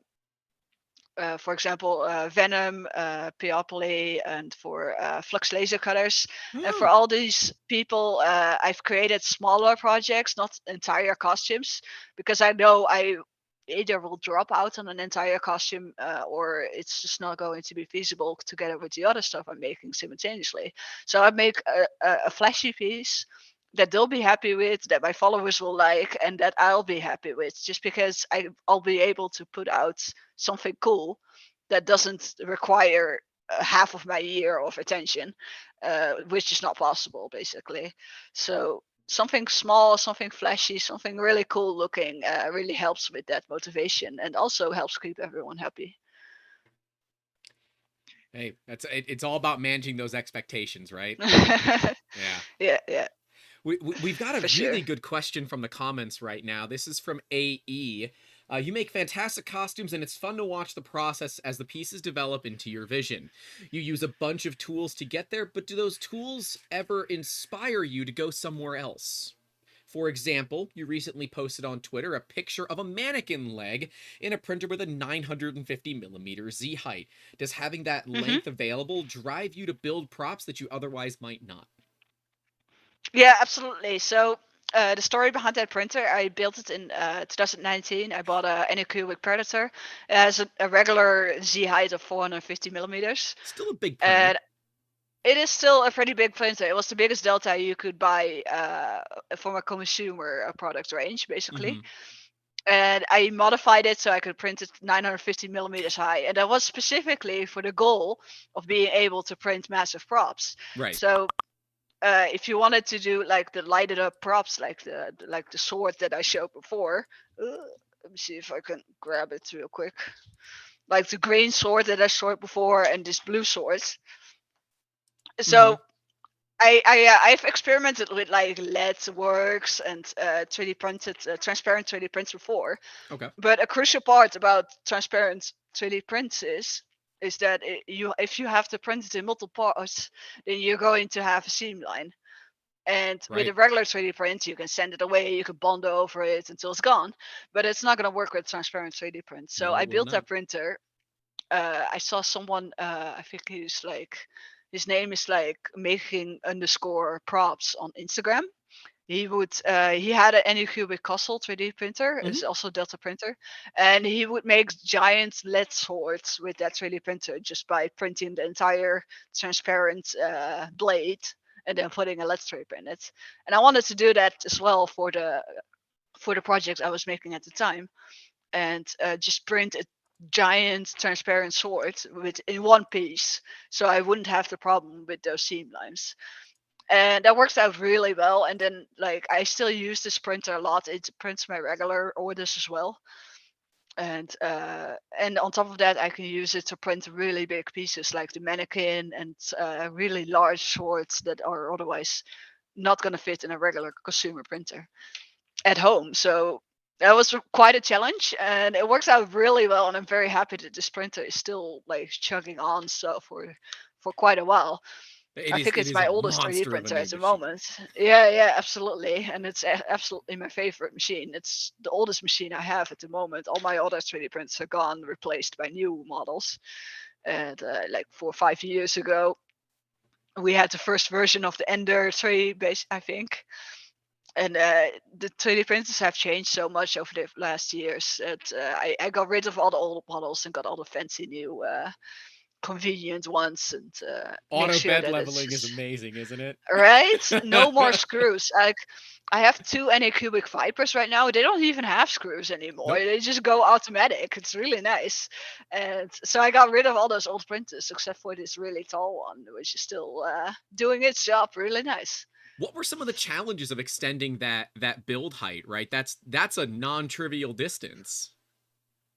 example, Venom, Peopoly, and for Flux Laser Cutters. And for Oh, all these people, I've created smaller projects, not entire costumes, because I know I either will drop out on an entire costume, or it's just not going to be feasible together with the other stuff I'm making simultaneously. So I make a flashy piece that they'll be happy with, that my followers will like, and that I'll be happy with, just because I'll be able to put out something cool that doesn't require half of my year of attention, which is not possible, basically. So something small, something flashy, something really cool looking really helps with that motivation, and also helps keep everyone happy. hey, it's all about managing those expectations, right? Yeah. Yeah, yeah, We've got a for sure. really good question from the comments right now. This is from AE. You make fantastic costumes, and it's fun to watch the process as the pieces develop into your vision. You use a bunch of tools to get there, but do those tools ever inspire you to go somewhere else? For example, you recently posted on Twitter a picture of a mannequin leg in a printer with a 950mm Z height. Does having that Hmm. length available drive you to build props that you otherwise might not? Yeah, absolutely. So the story behind that printer, I built it in 2019. I bought a NQ with Predator. It has a regular Z height of 450 millimeters, Still a big printer. and it is still a pretty big printer. It was the biggest Delta you could buy from a consumer product range, basically. Mm-hmm. And I modified it so I could print it 950 millimeters high, and that was specifically for the goal of being able to print massive props. Right. So if you wanted to do like the lighted up props, like the sword that I showed before, let me see if I can grab it real quick. Like the green sword that I showed before, and this blue sword. Mm-hmm. So I've experimented with like LED works and 3D printed transparent 3D prints before, Okay. but a crucial part about transparent 3D prints is that if you have to print it in multiple parts, then you're going to have a seam line. And with a Right. regular 3D print, you can send it away, you can bond over it until it's gone, but it's not going to work with transparent 3D prints. So No, I it will built not. that printer. I saw someone, I think he's like, his name is like making underscore props on Instagram. He had an Anycubic Castle 3D printer, Mm-hmm. is also Delta printer, and he would make giant LED swords with that 3D printer just by printing the entire transparent blade and then putting a LED strip in it. And I wanted to do that as well for the project I was making at the time, and just print a giant transparent sword with in one piece, so I wouldn't have the problem with those seam lines. And that works out really well. And then like I still use this printer a lot. It prints my regular orders as well. And on top of that, I can use it to print really big pieces like the mannequin and really large swords that are otherwise not going to fit in a regular consumer printer at home. So that was quite a challenge, and it works out really well. And I'm very happy that this printer is still like chugging on so for quite a while. I think It it's is my a oldest 3D monster of a printer new at the machine. moment. Yeah, yeah, absolutely. And it's absolutely my favorite machine. It's the oldest machine I have at the moment. All my other 3D printers are gone, replaced by new models. And like 4 or 5 years ago, we had the first version of the Ender 3 base, I think. And the 3D printers have changed so much over the last years that I got rid of all the old models and got all the fancy new convenient ones and make Auto sure bed that it's leveling is amazing, isn't it? right. No more screws. Like I have two Anycubic Vipers right now. They don't even have screws anymore. Nope. They just go automatic. It's really nice. And so I got rid of all those old printers except for this really tall one, which is still doing its job really nice. What were some of the challenges of extending that build height, right? That's a non-trivial distance.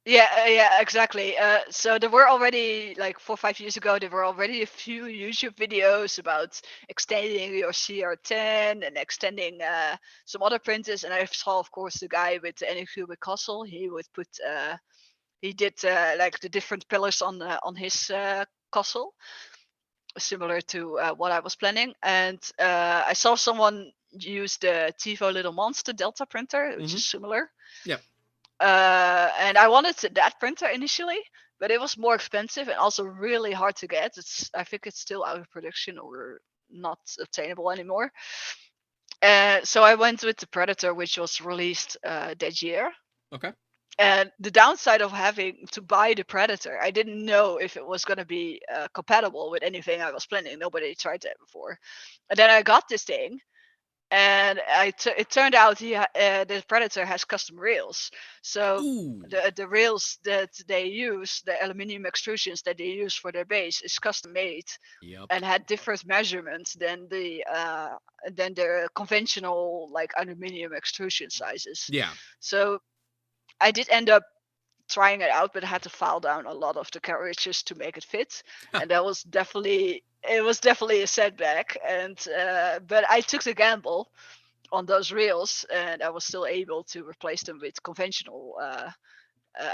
Yeah, exactly. So there were already like 4 or 5 years ago, there were already a few YouTube videos about extending your CR10 and extending some other printers. And I saw, of course, the guy with the Anycubic Castle. He would put, he did like the different pillars on his castle, similar to what I was planning. And I saw someone use the Tivo Little Monster Delta printer, which is similar. Yep. And I wanted that printer initially, but it was more expensive and also really hard to get. I think it's still out of production or not obtainable anymore. So I went with the Predator, which was released that year. Okay. And the downside of having to buy the Predator, I didn't know if it was going to be compatible with anything I was planning. Nobody tried that before. And then I got this thing, and it turned out the Predator has custom rails. So Ooh. the rails that they use, the aluminum extrusions that they use for their base, is custom made. Yep. And had different measurements than the conventional like aluminum extrusion sizes. Yeah. So I did end up trying it out, but I had to file down a lot of the carriages to make it fit, and that was definitely a setback. And but I took the gamble on those rails, and I was still able to replace them with conventional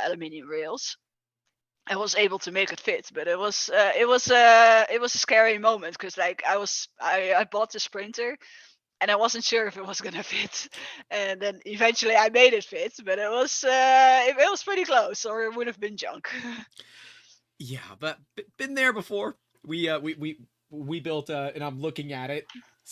aluminium rails. I was able to make it fit, but it was a scary moment because like I bought the Sprinter and I wasn't sure if it was gonna fit, and then eventually I made it fit, but it was pretty close, or it would have been junk. Yeah, but been there before. We built and I'm looking at it.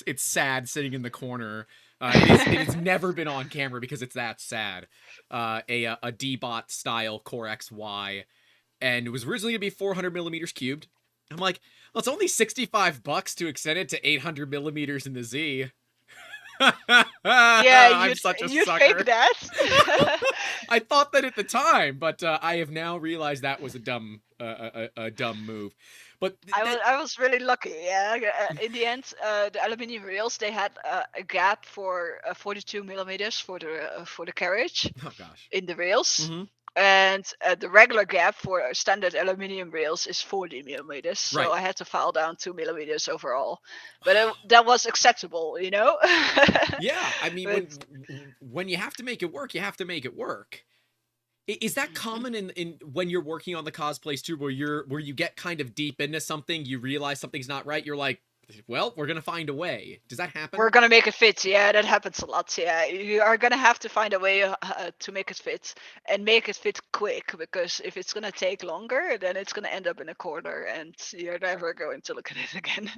It's sad sitting in the corner. It has never been on camera because it's that sad. A D-bot style Core XY, and it was originally gonna be 400 millimeters cubed. I'm like, well, it's only $65 to extend it to 800 millimeters in the Z. Yeah, I'm such a you sucker. think that? I thought that at the time, but I have now realized that was a dumb move. But I was really lucky. Yeah, in the end, the aluminium rails, they had a gap for 42 millimeters for the carriage oh gosh, in the rails. Mm-hmm. And the regular gap for standard aluminium rails is 40 millimeters. So Right. I had to file down 2 millimeters overall. But that was acceptable, you know? Yeah, I mean, But when you have to make it work, you have to make it work. Is that common in when you're working on the cosplays too, where you get kind of deep into something, you realize something's not right, you're like, well, we're gonna find a way. Does that happen? we're gonna make it fit. Yeah, that happens a lot. Yeah, you are gonna have to find a way to make it fit, and make it fit quick. Because if it's gonna take longer, then it's gonna end up in a corner, and you're never going to look at it again.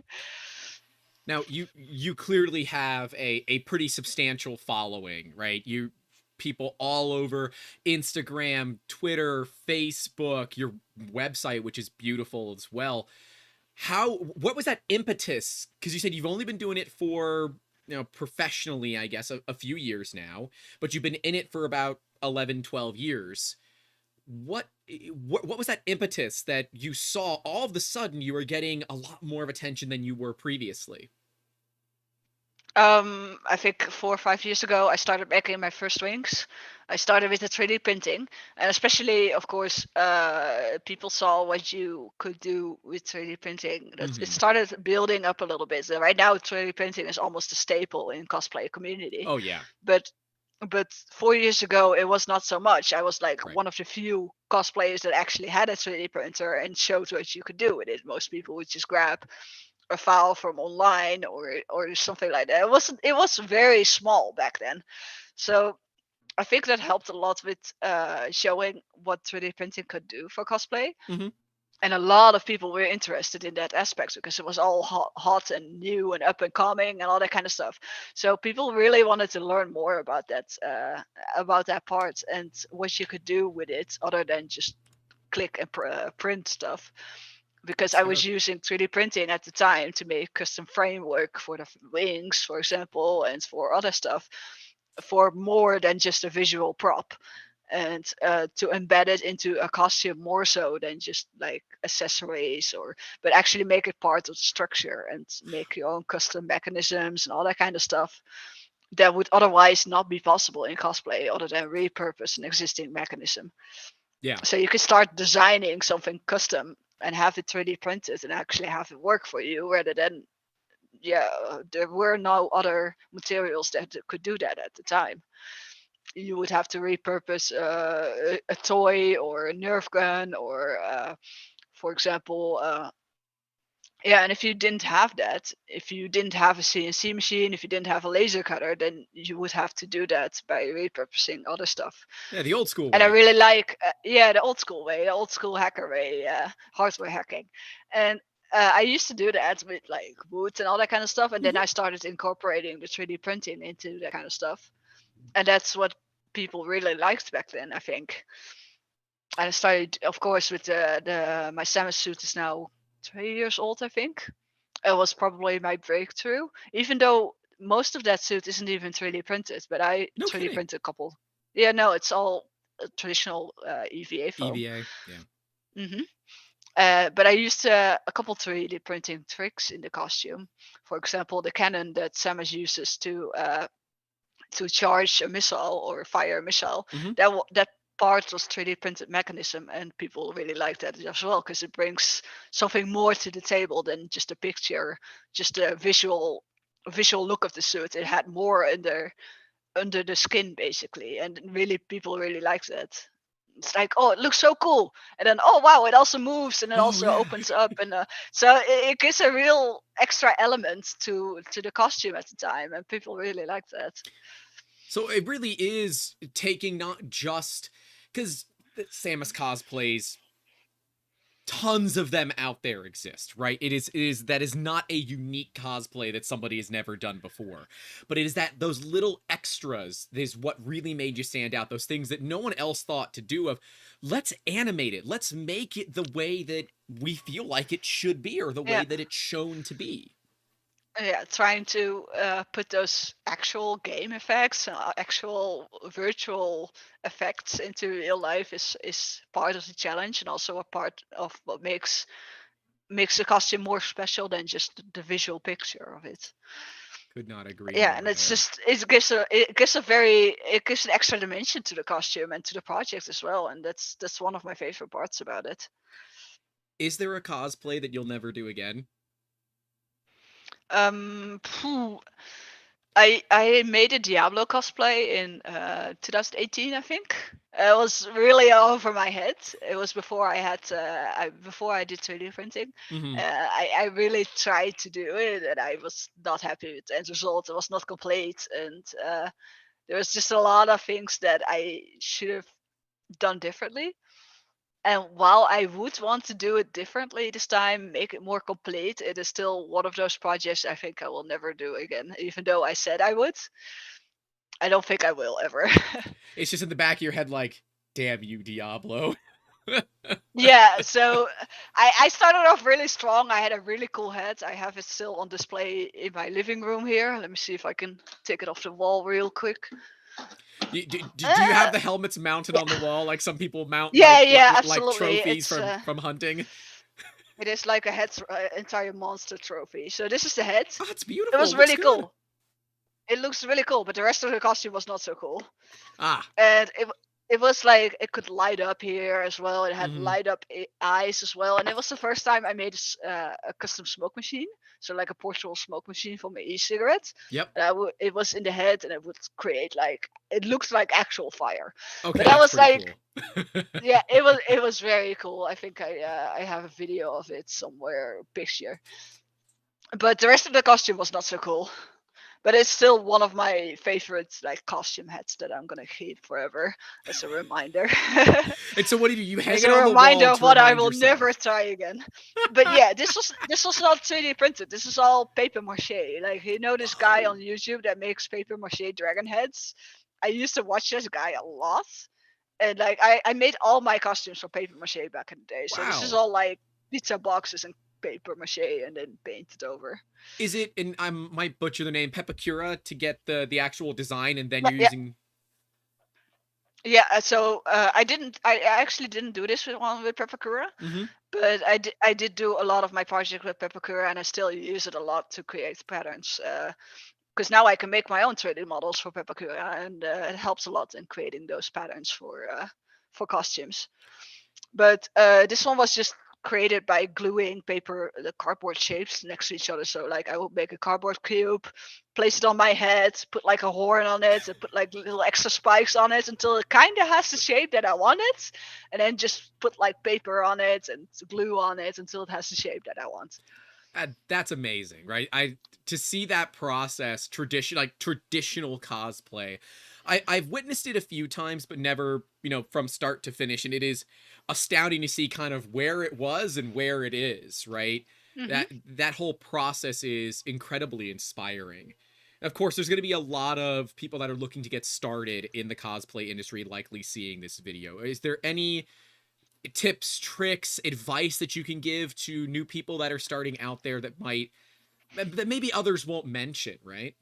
Now, you clearly have a pretty substantial following, right? You people all over Instagram, Twitter, Facebook, your website, which is beautiful as well. What was that impetus? Because you said you've only been doing it for, professionally, I guess, a few years now, but you've been in it for about 11, 12 years. What was that impetus that you saw all of a sudden you were getting a lot more of attention than you were previously? I think 4 or 5 years ago, I started making my first wings. I started with the 3D printing, and especially, of course, people saw what you could do with 3D printing. It started building up a little bit. So right now, 3D printing is almost a staple in cosplay community. Oh yeah. But 4 years ago, it was not so much. I was like Right. one of the few cosplayers that actually had a 3D printer and showed what you could do with it. Most people would just grab a file from online or something like that. It was very small back then. So I think that helped a lot with showing what 3D printing could do for cosplay. Mm-hmm. And a lot of people were interested in that aspect because it was all hot and new and up and coming and all that kind of stuff. So people really wanted to learn more about that part and what you could do with it other than just click and print stuff. because That's I fair. was using 3D printing at the time to make custom framework for the wings, for example, and for other stuff, for more than just a visual prop, and to embed it into a costume more so than just like accessories, but actually make it part of the structure and make your own custom mechanisms and all that kind of stuff that would otherwise not be possible in cosplay other than repurpose an existing mechanism. Yeah. So you can start designing something custom and have it 3D printed and actually have it work for you, rather than there were no other materials that could do that at the time. You would have to repurpose a toy or a Nerf gun, or for example, and if you didn't have that, if you didn't have a CNC machine, if you didn't have a laser cutter, then you would have to do that by repurposing other stuff. Yeah, the old school And I way. really like, the old school way, the old school hacker way, hardware hacking. And I used to do that with like wood and all that kind of stuff. And then Mhm. I started incorporating the 3D printing into that kind of stuff. And that's what people really liked back then, I think. And I started, of course, with my Samus suit is now 3 years old, I think. It was probably my breakthrough, even though most of that suit isn't even 3D printed, but I No 3D kidding. printed a couple. Yeah, no, it's all traditional EVA foam. EVA. Yeah. hmm but I used a couple 3D printing tricks in the costume. For example, the cannon that Samus uses to charge a missile or fire a missile. Hmm. That part was 3D printed mechanism, and people really liked that as well because it brings something more to the table than just a picture, just a visual look of the suit. It had more under the skin basically, and really people really liked that. It's like, oh, it looks so cool, and then oh wow, it also moves and it Oh also yeah. opens up, and so it gives a real extra element to the costume at the time, and people really liked that. So it really is taking not just because Samus cosplays, tons of them out there exist, right? It is that is not a unique cosplay that somebody has never done before, but it is that those little extras is what really made you stand out. Those things that no one else thought to do. Of let's animate it, let's make it the way that we feel like it should be, or the Yeah. way that it's shown to be. Yeah, trying to put those actual game effects, actual virtual effects into real life is part of the challenge, and also a part of what makes the costume more special than just the visual picture of it. Could not agree Yeah, and more it's there. just it gives an extra dimension to the costume and to the project as well, and that's one of my favorite parts about it. Is there a cosplay that you'll never do again? Phew, I made a Diablo cosplay in 2018, I think. It was really over my head. It was before before I did 3D printing. Mm-hmm. I really tried to do it, and I was not happy with the end result. It was not complete, and there was just a lot of things that I should have done differently. And while I would want to do it differently this time, make it more complete, it is still one of those projects I think I will never do again. Even though I said I would, I don't think I will ever. It's just in the back of your head, like, damn you, Diablo. Yeah, so I started off really strong. I had a really cool head. I have it still on display in my living room here. Let me see if I can take it off the wall real quick. Do you have the helmets mounted Yeah, on the wall like some people mount yeah, yeah, like absolutely. trophies from hunting? It is like a head entire monster trophy. So this is the head. Oh, it's It beautiful. was It looks really good. cool. It looks really cool, but the rest of the costume was not so cool. Ah. And it was like it could light up here as well. It had Mm-hmm. light up eyes as well, and it was the first time I made a custom smoke machine, so like a portable smoke machine for my e-cigarette. Yep. And it was in the head, and it would create like it looked like actual fire. Okay, But I that's was pretty like, cool. yeah, it was very cool. I think I have a video of it somewhere, a picture. But the rest of the costume was not so cool. But it's still one of my favorite like costume hats that I'm gonna keep forever as a reminder. And so what do? You hang As it a on the reminder wall of to what I remind will never yourself. try again. But yeah, this was not 3D printed. This is all paper mache. Like this guy Oh. on YouTube that makes paper mache dragon heads. I used to watch this guy a lot, and like I made all my costumes from paper mache back in the day. So this is Wow. all like pizza boxes and paper mache and then paint it over. Is it, and I might butcher the name, Pepakura to get the actual design, and then you're Yeah, using. yeah. So I actually didn't do this with Pepakura, Mm-hmm. but I did do a lot of my projects with Pepakura, and I still use it a lot to create patterns. Because now I can make my own 3D models for Pepakura, and it helps a lot in creating those patterns for costumes. But this one was just created by gluing the cardboard shapes next to each other. So like I would make a cardboard cube, place it on my head, put like a horn on it, and put like little extra spikes on it until it kind of has the shape that I want it, and then just put like paper on it and glue on it until it has the shape that I want. That's amazing, right? To see that process, traditional cosplay. I've witnessed it a few times, but never, from start to finish, and it is astounding to see kind of where it was and where it is, right? Mm-hmm. That whole process is incredibly inspiring. Of course, there's going to be a lot of people that are looking to get started in the cosplay industry likely seeing this video. Is there any tips, tricks, advice that you can give to new people that are starting out there that maybe others won't mention, right?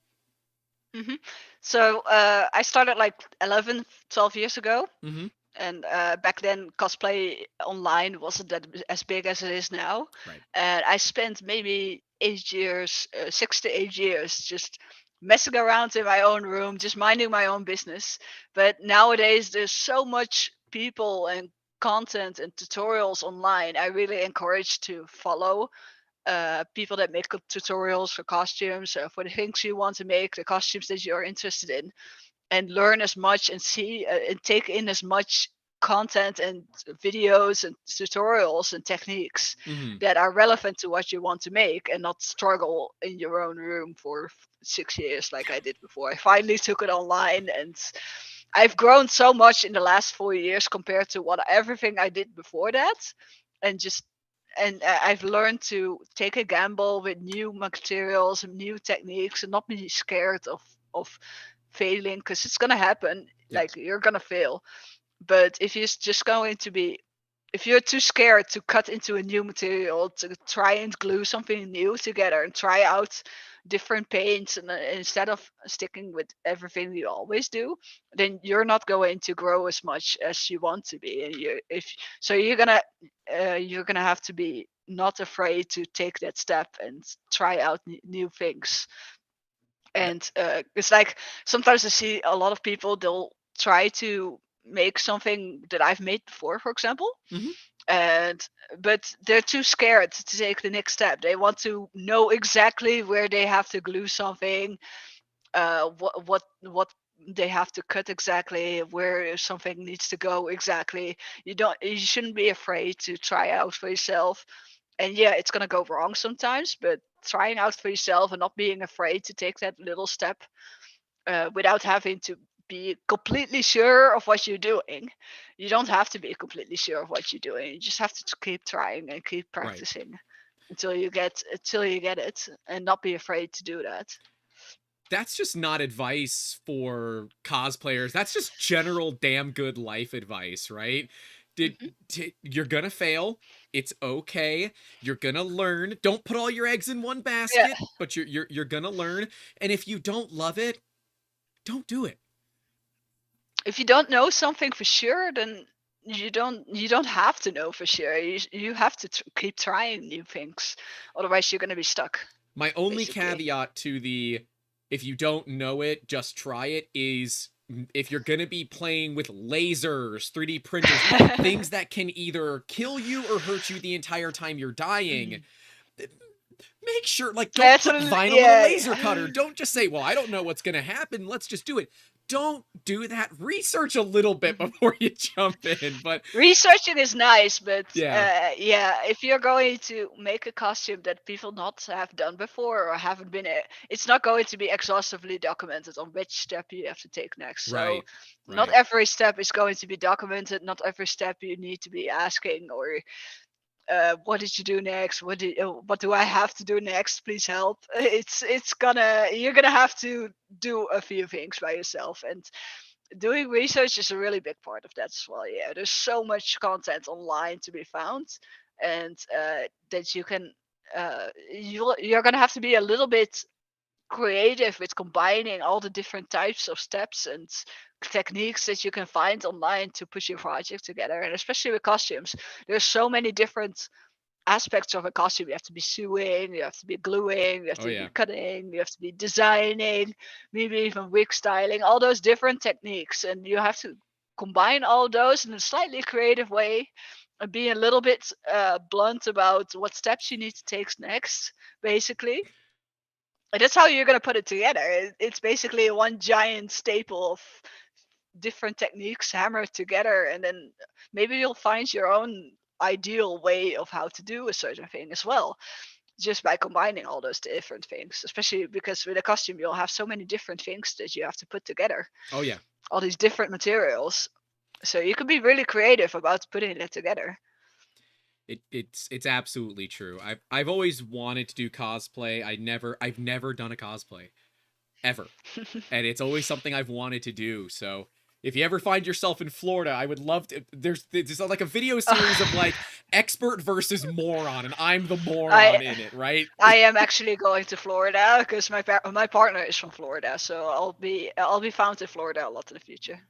Mm-hmm. So I started like 11, 12 years ago. Mm-hmm. And back then cosplay online wasn't that as big as it is now. Right. And I spent maybe 8 years, 6 to 8 years, just messing around in my own room, just minding my own business. But nowadays there's so much people and content and tutorials online. I really encourage to follow people that make tutorials for costumes, for the things you want to make, the costumes that you're interested in, and learn as much and see and take in as much content and videos and tutorials and techniques Mm-hmm. that are relevant to what you want to make, and not struggle in your own room for 6 years like I did before. I finally took it online, and I've grown so much in the last 4 years compared to what everything I did before that. And just and I've learned to take a gamble with new materials and new techniques and not be scared of failing, because it's gonna happen. Yep. Like, you're gonna fail. But if you're too scared to cut into a new material, to try and glue something new together and try out different paints, and instead of sticking with everything you always do, then you're not going to grow as much as you want to be. And you're gonna have to be not afraid to take that step and try out new things. And it's like sometimes I see a lot of people, they'll try to make something that I've made before, for example, Mm-hmm. and but they're too scared to take the next step. They want to know exactly where they have to glue something, what they have to cut exactly, where something needs to go exactly. You shouldn't be afraid to try out for yourself. And yeah, it's gonna go wrong sometimes, but trying out for yourself and not being afraid to take that little step, without having to be completely sure of what you're doing. You don't have to be completely sure of what you're doing. You just have to keep trying and keep Right. practicing until you get it, and not be afraid to do that. That's just not advice for cosplayers. That's just general damn good life advice, right? Hmm. You're gonna fail. It's okay. You're gonna learn. Don't put all your eggs in one Yeah. basket, but you're gonna learn. And if you don't love it, don't do it. If you don't know something for sure, then you don't have to know for sure. You have to keep trying new things, otherwise you're gonna be stuck, My only basically. caveat to the if you don't know it, just try it is if you're going to be playing with lasers, 3D printers, things that can either kill you or hurt you the entire time you're dying, Mhm. make sure, like, don't That's put a, vinyl in a yeah. laser cutter. Don't just say, well, I don't know what's going to happen. Let's just do it. Don't do that. Research a little bit Mhm. before you jump in. But Researching is nice, but yeah, yeah, if you're going to make a costume that people not have done before or haven't been, it's not going to be exhaustively documented on which step you have to take next. So right, not right, every step is going to be documented. Not every step you need to be asking, or what did you do next? What do I have to do next? Please help. You're gonna have to do a few things by yourself, and doing research is a really big part of that as well. Yeah, there's so much content online to be found. and that you can you're gonna have to be a little bit creative with combining all the different types of steps and techniques that you can find online to put your project together. And especially with costumes, there's so many different aspects of a costume. You have to be sewing, you have to be gluing, you have Oh to be yeah. cutting, you have to be designing, maybe even wig styling, all those different techniques. And you have to combine all those in a slightly creative way and be a little bit blunt about what steps you need to take next, basically. And that's how you're going to put it together. It's basically one giant staple of different techniques hammered together, and then maybe you'll find your own ideal way of how to do a certain thing as well, just by combining all those different things. Especially because with a costume, you'll have so many different things that you have to put together, Oh yeah. all these different materials. So you can be really creative about putting it together. It's absolutely true. I've always wanted to do cosplay. I've never done a cosplay ever. And it's always something I've wanted to do. So if you ever find yourself in Florida, I would love to. There's like a video series of like expert versus moron, and I'm the moron I in it, right? I am actually going to Florida because my partner is from Florida, so I'll be found in Florida a lot in the future.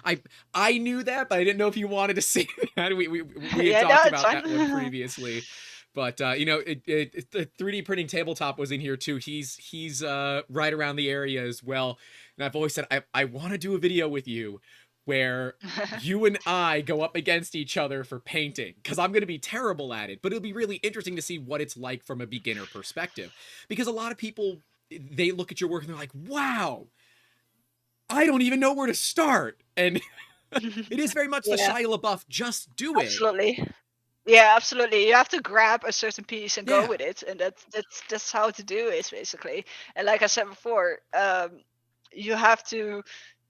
I I knew that, but I didn't know if you wanted to say that. We had Yeah, no, talked it's about that one fine. previously. But the 3D printing tabletop was in here too. He's right around the area as well. And I've always said I want to do a video with you where you and I go up against each other for painting, because I'm going to be terrible at it, but it'll be really interesting to see what it's like from a beginner perspective, because a lot of people, they look at your work and they're like, wow, I don't even know where to start. And it is very much the Yeah, Shia LaBeouf, just do it. absolutely. Yeah, absolutely. You have to grab a certain piece and go Yeah. with it, and that's how to do it basically. And like I said before, you have to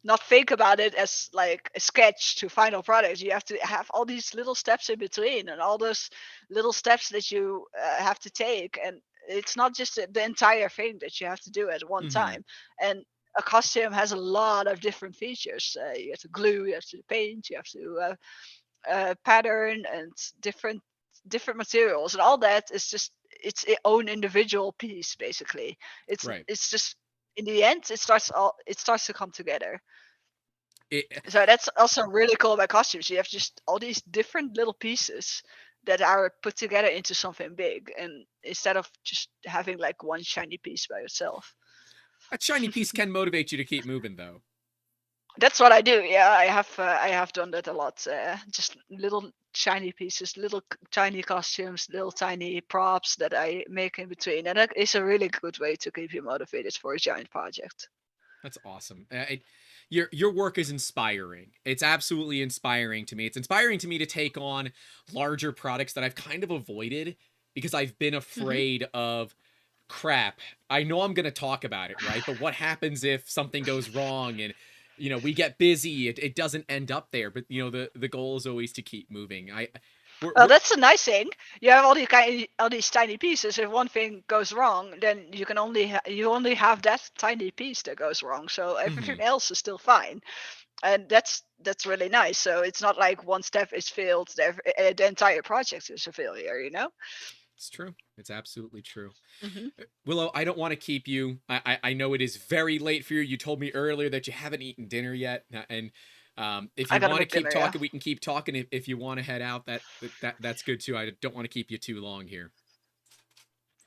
not think about it as like a sketch to final product. You have to have all these little steps in between, and all those little steps that you have to take. And it's not just the entire thing that you have to do at one Mm-hmm. time. And a costume has a lot of different features. You have to glue, you have to paint, you have to pattern and different materials, and all that is just its own individual piece basically. Right. It's just in the end it starts to come together. It, So that's also really cool about costumes. You have just all these different little pieces that are put together into something big, and instead of just having like one shiny piece by itself. a shiny piece can motivate you to keep moving, though. That's what I do. Yeah, I have done that a lot. Just little shiny pieces, little tiny costumes, little tiny props that I make in between, and that is a really good way to keep you motivated for a giant project. That's awesome. Your work is inspiring. It's absolutely inspiring to me. It's inspiring to me to take on larger products that I've kind of avoided because I've been Hmm. afraid of, crap, I know I'm going to talk about it, right? But what happens if something goes wrong and we get busy, it doesn't end up there, but the goal is always to keep moving. Well, We're that's a nice thing. You have all these tiny pieces. If one thing goes wrong, then you only have that tiny piece that goes wrong. So everything mhm. else is still fine, and that's really nice. So it's not like one step is failed, the entire project is a failure. You know. It's true. It's absolutely true. Hmm. Willow, I don't want to keep you. I know it is very late for you. You told me earlier that you haven't eaten dinner yet, and if I you gotta want to make keep dinner. Yeah. talking, we can keep talking. If you want to head out, that's good too. I don't want to keep you too long here.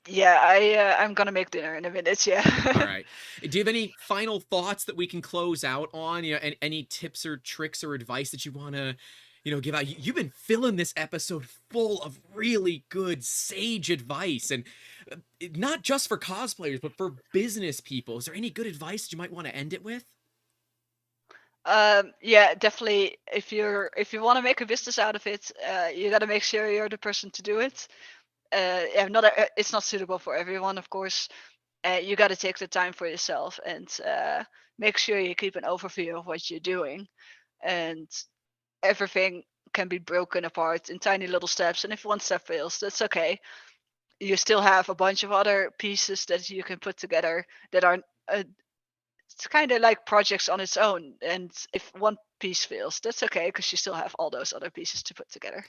Yeah, I'm gonna make dinner in a minute. Yeah. All right. Do you have any final thoughts that we can close out on? Any tips or tricks or advice that you want to, give out? You've been filling this episode full of really good sage advice, and not just for cosplayers, but for business people. Is there any good advice that you might want to end it with? Yeah, definitely. If you want to make a business out of it, you gotta make sure you're the person to do it. Yeah, it's not suitable for everyone, of course. You got to take the time for yourself and make sure you keep an overview of what you're doing. And everything can be broken apart in tiny little steps. And if one step fails, that's okay. You still have a bunch of other pieces that you can put together that are it's kind of like projects on its own. And if one piece fails, that's okay because you still have all those other pieces to put together.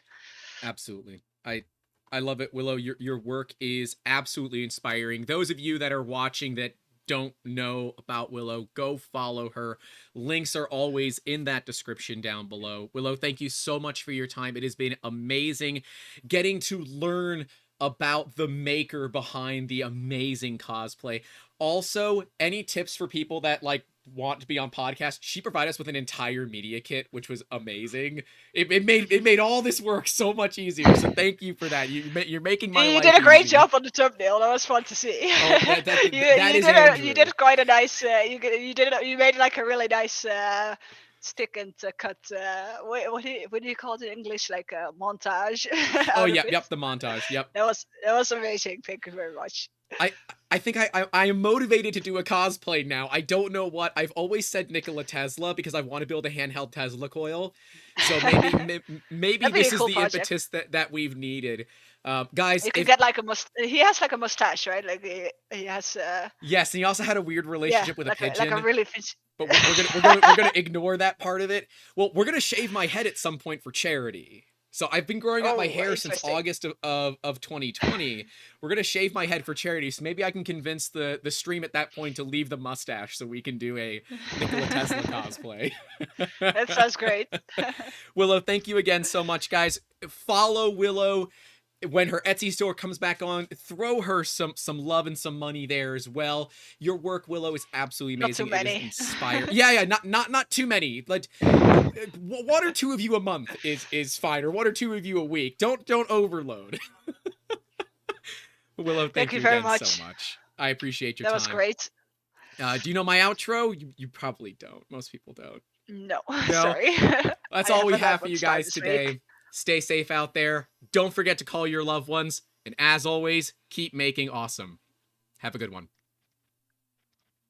Absolutely. I I love it, Willow. Your work is absolutely inspiring. Those of you that are watching that don't know about Willow, go follow her. Links are always in that description down below. Willow, thank you so much for your time. It has been amazing getting to learn about the maker behind the amazing cosplay. Also, any tips for people that like want to be on podcast? She provided us with an entire media kit, which was amazing. It made all this work so much easier. So thank you for that. You're making my You life did a great easy. job on the thumbnail. That was fun to see. Oh, You did quite a nice. You made like a really nice stick and cut. What do you call it in English? Like a montage. Oh, yep, the montage. Yep. That was amazing. Thank you very much. I think I am motivated to do a cosplay now. I don't know what. I've always said Nikola Tesla because I want to build a handheld Tesla coil. So maybe this is cool the project. impetus that we've needed. Guys, you could get like he has like a mustache, right? Like he has. Yes, and he also had a weird relationship with a pigeon. Like a really. But we're gonna ignore that part of it. Well, we're gonna shave my head at some point for charity. So I've been growing out my hair since August of 2020. We're gonna shave my head for charity. So maybe I can convince the stream at that point to leave the mustache so we can do a Nikola Tesla cosplay. That sounds great. Willow, thank you again so much, guys. Follow Willow. When her Etsy store comes back on, throw her some love and some money there as well. Your work, Willow, is absolutely amazing. Not too many. It is inspiring. Yeah, not too many. Like 1 or 2 of you a month is fine, or 1 or 2 of you a week. Don't overload. Willow, thank you very much. So much. I appreciate your time. That was great. Do you know my outro? You probably don't. Most people don't. No. Sorry. That's all we have for you guys today. Stay safe out there. Don't forget to call your loved ones. And as always, keep making awesome. Have a good one.